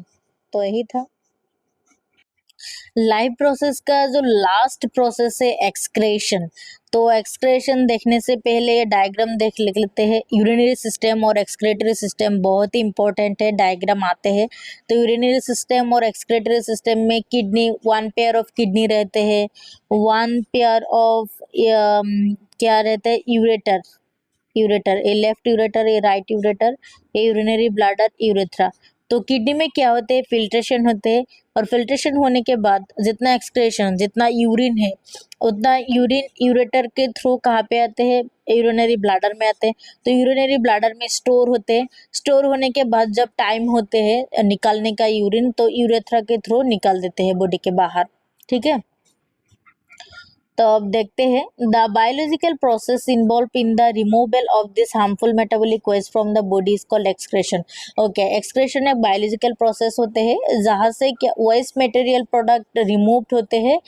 तो यही था लाइव प्रोसेस का। जो लास्ट प्रोसेस है एक्सक्रेशन। तो एक्सक्रेशन देखने से पहले ये डायग्राम देख लेते हैं। यूरिनरी सिस्टम और एक्सक्रेटरी सिस्टम बहुत ही इंपॉर्टेंट है, डायग्राम आते हैं। तो यूरिनरी सिस्टम और एक्सक्रेटरी सिस्टम में किडनी, 1 पेयर ऑफ किडनी रहते हैं, 1 पेयर ऑफ क्या रहता है, यूरेटर। ये लेफ्ट यूरेटर, ये राइट यूरेटर, ये यूरिनरी ब्लैडर, यूरेथ्रा। तो किडनी में क्या होते हैं, फिल्ट्रेशन होते हैं और फिल्ट्रेशन होने के बाद जितना एक्सक्रेशन, जितना यूरिन है उतना यूरिन यूरेटर के थ्रू कहाँ पे आते हैं, यूरिनरी ब्लैडर में आते हैं। तो यूरिनरी ब्लैडर में स्टोर होते हैं। स्टोर होने के बाद जब टाइम होते हैं निकालने का यूरिन, तो यूरेथ्रा के थ्रू निकाल देते हैं बॉडी के बाहर। ठीक है, तो अब देखते हैं the biological process involve in the removal of this harmful metabolic waste from the body is called excretion. Okay, excretion एक बायोलॉजिकल प्रोसेस होते हैं जहाँ से क्या वेस्ट मटेरियल प्रोडक्ट रिमूव होते हैं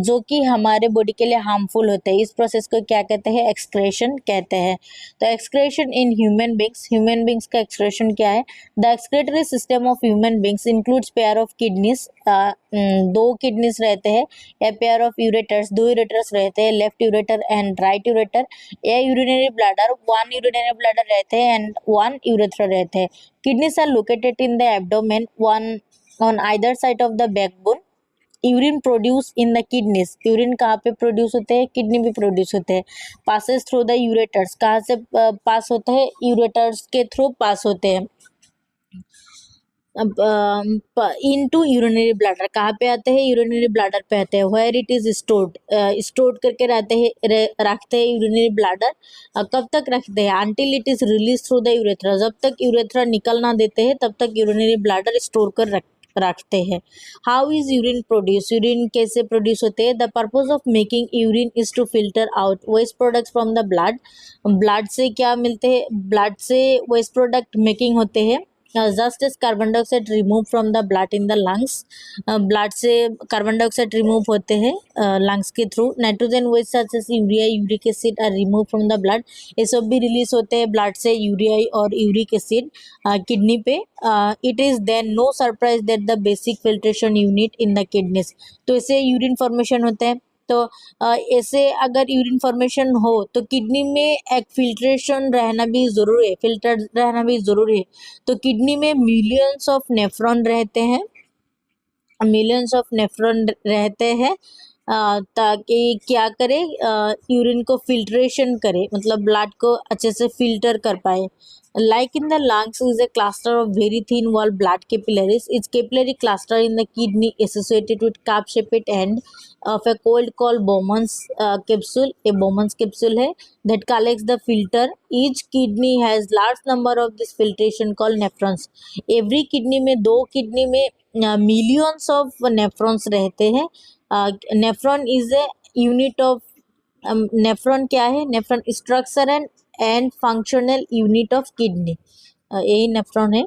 जो कि हमारे बॉडी के लिए हार्मफुल होते हैं। इस प्रोसेस को क्या कहते हैं, एक्सक्रेशन कहते हैं। तो एक्सक्रेशन इन ह्यूमन बींग्स का एक्सक्रेशन क्या है? The excretory system of human beings includes pair of kidneys, 2 kidneys रहते हैं, या पेयर ऑफ यूरेटर्स, 2 यूरेटर्स रहते हैं, left ureter and right ureter, या यूरिनरी ब्लैडर, 1 यूरिनरी ब्लैडर रहते हैं एंड 1 यूरेथ्रा रहते हैं। Kidneys are located in the abdomen, 1 on either side of the backbone. Urine produce in the kidneys, urine कहाँ पे प्रोड्यूस होते हैं, किडनी भी प्रोड्यूस होते हैं। पासेस थ्रू द यूरेटर्स, कहाँ से पास होते हैं, यूरेटर्स के थ्रू पास होते हैं। Into urinary bladder. कहाँ पे आते हैं? यूरिनरी ब्लैडर पे आते हैं। Where it is stored, stored करके रखते हैं यूरिनरी ब्लैडर। कब तक रखते हैं? Until it is release through the urethra. जब तक यूरेथ्रा निकल ना देते हैं तब तक यूरिनरी ब्लैडर स्टोर कर रखते हैं। How is urine produce? Urine कैसे प्रोड्यूस होते हैं? The purpose of making urine is to filter out waste products from the blood. Blood से क्या मिलते हैं? ब्लड से वेस्ट प्रोडक्ट मेकिंग होते हैं। Just as carbon dioxide remove from the blood in the lungs. Blood से कार्बन डाइऑक्साइड रिमूव होते हैं लंग्स के through. Nitrogen waste such as urea, uric acid are remove from the blood. ये सब भी रिलीज होते हैं ब्लड से, यूरिया और यूरिक एसिड किडनी पे। It is then no surprise that the basic filtration unit in the kidneys. तो इसे यूरिन फॉर्मेशन होते हैं। तो ऐसे अगर यूरिन फॉर्मेशन हो तो किडनी में एक फिल्ट्रेशन रहना भी जरूरी है, फिल्टर रहना भी जरूरी है। तो किडनी में मिलियंस ऑफ नेफ्रॉन रहते हैं, मिलियंस ऑफ नेफ्रॉन रहते हैं ताकि क्या करे? यूरिन को फिल्ट्रेशन करे, मतलब ब्लड को अच्छे से फिल्टर कर पाए। Like in the lungs is a cluster of very thin wall blood capillaries. Its capillary cluster in the kidney associated with cup-shaped end of a cold called Bowman's capsule. A Bowman's capsule है that collects the filter. Each kidney has large number of this filtration called nephrons. Every kidney में, दो किडनी में millions of nephrons रहते हैं। Nephron is a unit of, nephron क्या है? Nephron structure and functional unit of kidney, यही नेफ्रॉन है।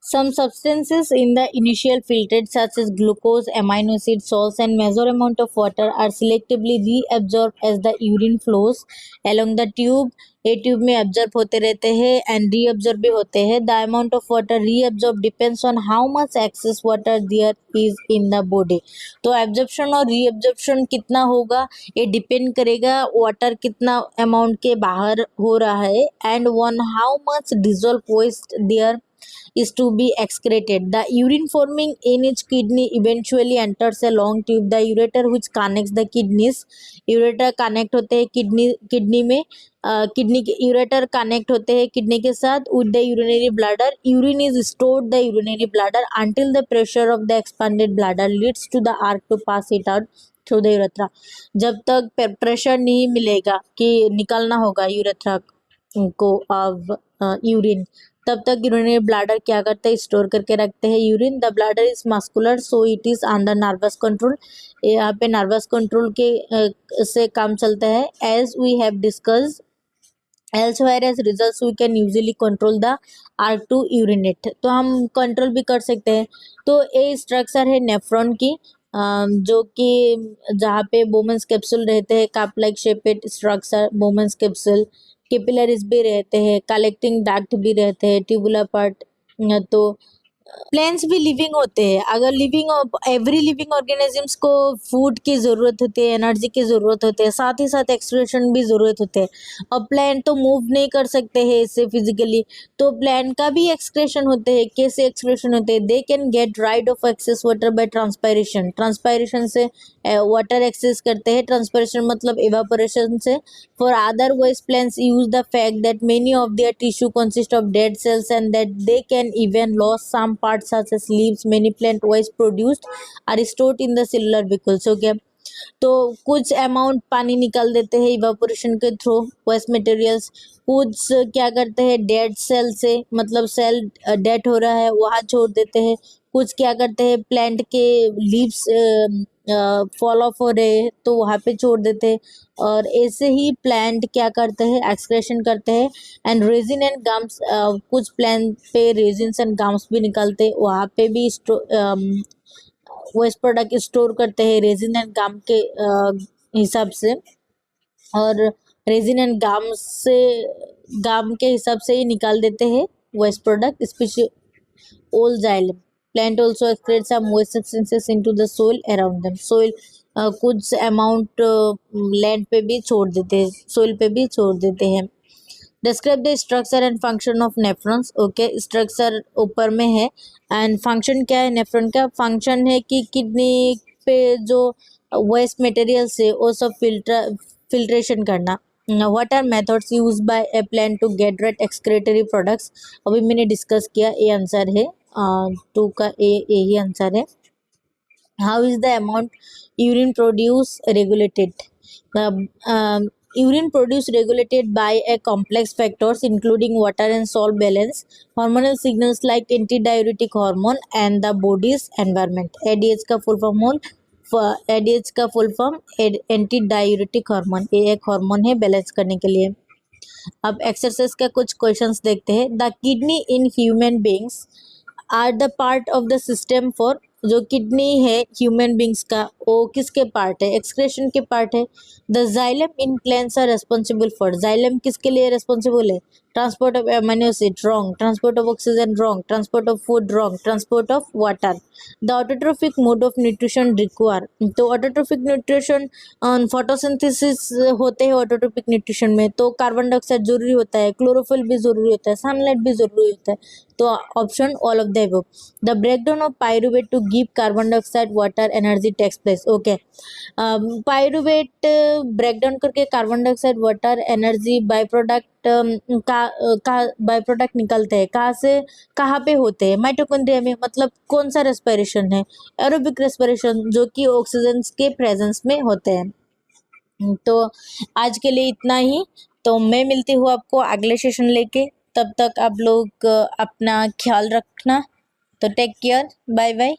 Some substances in the initial filtrate such as glucose, amino acids, salts and major amount of water are selectively reabsorbed as the urine flows along the tube. ये ट्यूब में एब्जॉर्ब होते रहते हैं एंड रीअब्जॉर्ब भी होते हैं। The amount of water reabsorb depends on how much excess water there is in the body. तो एब्जॉर्प्शन और रीअब्जॉर्प्शन कितना होगा ये डिपेंड करेगा वाटर कितना अमाउंट के बाहर हो रहा है and one how much dissolve waste there is to be excreted. The urine forming in each kidney eventually enters a long tube, the ureter which connects the kidneys. ureter connect होते हैं किडनी में, किडनी के यूरेटर कनेक्ट होते हैं किडनी के साथ with the urinary bladder. Urine is stored the urinary bladder until the pressure of the expanded bladder leads to the arc to pass it out through the urethra. जब तक प्रेशर नहीं मिलेगा कि निकलना होगा यूरेथ्रा को अब यूरिन, तब तक यूरिनरी ब्लैडर क्या करते हैं? स्टोर करके रखते हैं urine. The bladder is muscular so it is under nervous control. यहाँ पे नर्वस कंट्रोल के से काम चलता है। As we have discussed elsewhere as results we can usually control the arc to urinate। तो हम कंट्रोल भी कर सकते हैं। तो ये स्ट्रक्चर है नेफ्रॉन की, जो कि जहाँ पे बोमन्स कैप्सूल रहते हैं, cup like shaped structure Bowman's capsule, capillaries भी रहते हैं, कलेक्टिंग डक्ट भी रहते हैं, ट्यूबुलर पार्ट। तो प्लांट्स भी लिविंग होते हैं। अगर लिविंग, एवरी लिविंग ऑर्गेनिजम्स को फूड की ज़रूरत होती है, एनर्जी की ज़रूरत होती है, साथ ही साथ एक्सक्रीशन भी ज़रूरत होते हैं। और प्लांट तो मूव नहीं कर सकते हैं इससे फिजिकली, तो प्लांट का भी एक्सक्रेशन होते हैं। कैसे एक्सक्रेशन होते हैं? They can get rid of excess water by transpiration. Transpiration से वाटर एक्सेस करते हैं। ट्रांसपायरेशन मतलब इवापोरेशन से। For otherwise plants use the fact that many of their tissue consist of dead cells and that they can even loss some parts such as leaves. Many plant waste produced are stored in the cellular vehicles. Okay, तो कुछ अमाउंट पानी निकाल देते हैं इवापोरेशन के थ्रू वेस्ट मटेरियल्स। कुछ क्या करते हैं? डेड सेल से, मतलब सेल डेड हो रहा है वहाँ छोड़ देते हैं। कुछ क्या करते हैं? प्लांट के लीव्स फॉल ऑफ हो रहे हैं तो वहाँ पे छोड़ देते हैं। और ऐसे ही प्लांट क्या करते हैं? एक्सक्रेशन करते हैं। एंड रेजिन एंड गम्स, कुछ प्लांट पे रेजिन्स एंड गम्स भी निकलते हैं, वहाँ पे भी वेस्ट प्रोडक्ट स्टोर करते हैं रेजिन एंड गम के हिसाब से। और रेजिन एंड गम के हिसाब से ही निकाल देते हैं waste product, specially old xylem. Plant also excrete some waste substances into the soil around them. Soil कुछ अमाउंट लैंड पे भी छोड़ देते हैं, सोइल पे भी छोड़ देते हैं। Describe the structure and function of nephrons. Okay, structure ऊपर में है एंड फंक्शन क्या है नेफ्रॉन का? फंक्शन है कि किडनी पे जो वेस्ट मटेरियल से वो सब फिल्ट्रेशन करना। What are methods use by a plant to get rid excretory products, अभी मैंने डिस्कस किया, ए आंसर है, 2 का ए ही आंसर है। How is the amount urine produce regulated? The urine produce regulated by a complex factors including water and salt balance, hormonal signals like antidiuretic hormone and the body's environment. ADH का full form ADH का full form anti diuretic hormone, ये एक हार्मोन है बैलेंस करने के लिए। अब एक्सरसाइज का कुछ क्वेश्चंस देखते हैं। The kidney in human beings are the part of the system for, जो किडनी है ह्यूमन बींग्स का वो किसके पार्ट है, एक्सक्रेशन के पार्ट है। The xylem in plants are responsible for, xylem किसके लिए रेस्पॉन्सिबल है, transport of amino acid wrong, transport of oxygen wrong, transport of food wrong, transport of water. The autotrophic mode of nutrition require, तो ऑटोट्रोफिक न्यूट्रिशन फोटोसिंथेसिस होते हैं ऑटोट्रोपिक न्यूट्रिशन में, तो कार्बन डाइऑक्साइड जरूरी होता है, क्लोरोफिल भी जरूरी होता है, सनलाइट भी जरूरी होता है, तो option all of the above. The breakdown of pyruvate to give carbon dioxide water energy takes place, okay. Pyruvate breakdown करके carbon dioxide water energy by product का बाय प्रोडक्ट निकलते हैं, कहाँ से कहाँ पे होते हैं, माइटोकॉन्ड्रिया में। मतलब कौन सा रेस्पिरेशन है, एरोबिक रेस्पिरेशन, जो कि ऑक्सीजन के प्रेजेंस में होते हैं। तो आज के लिए इतना ही, तो मैं मिलती हूँ आपको अगले सेशन लेके, तब तक आप लोग अपना ख्याल रखना, तो टेक केयर, बाय बाय।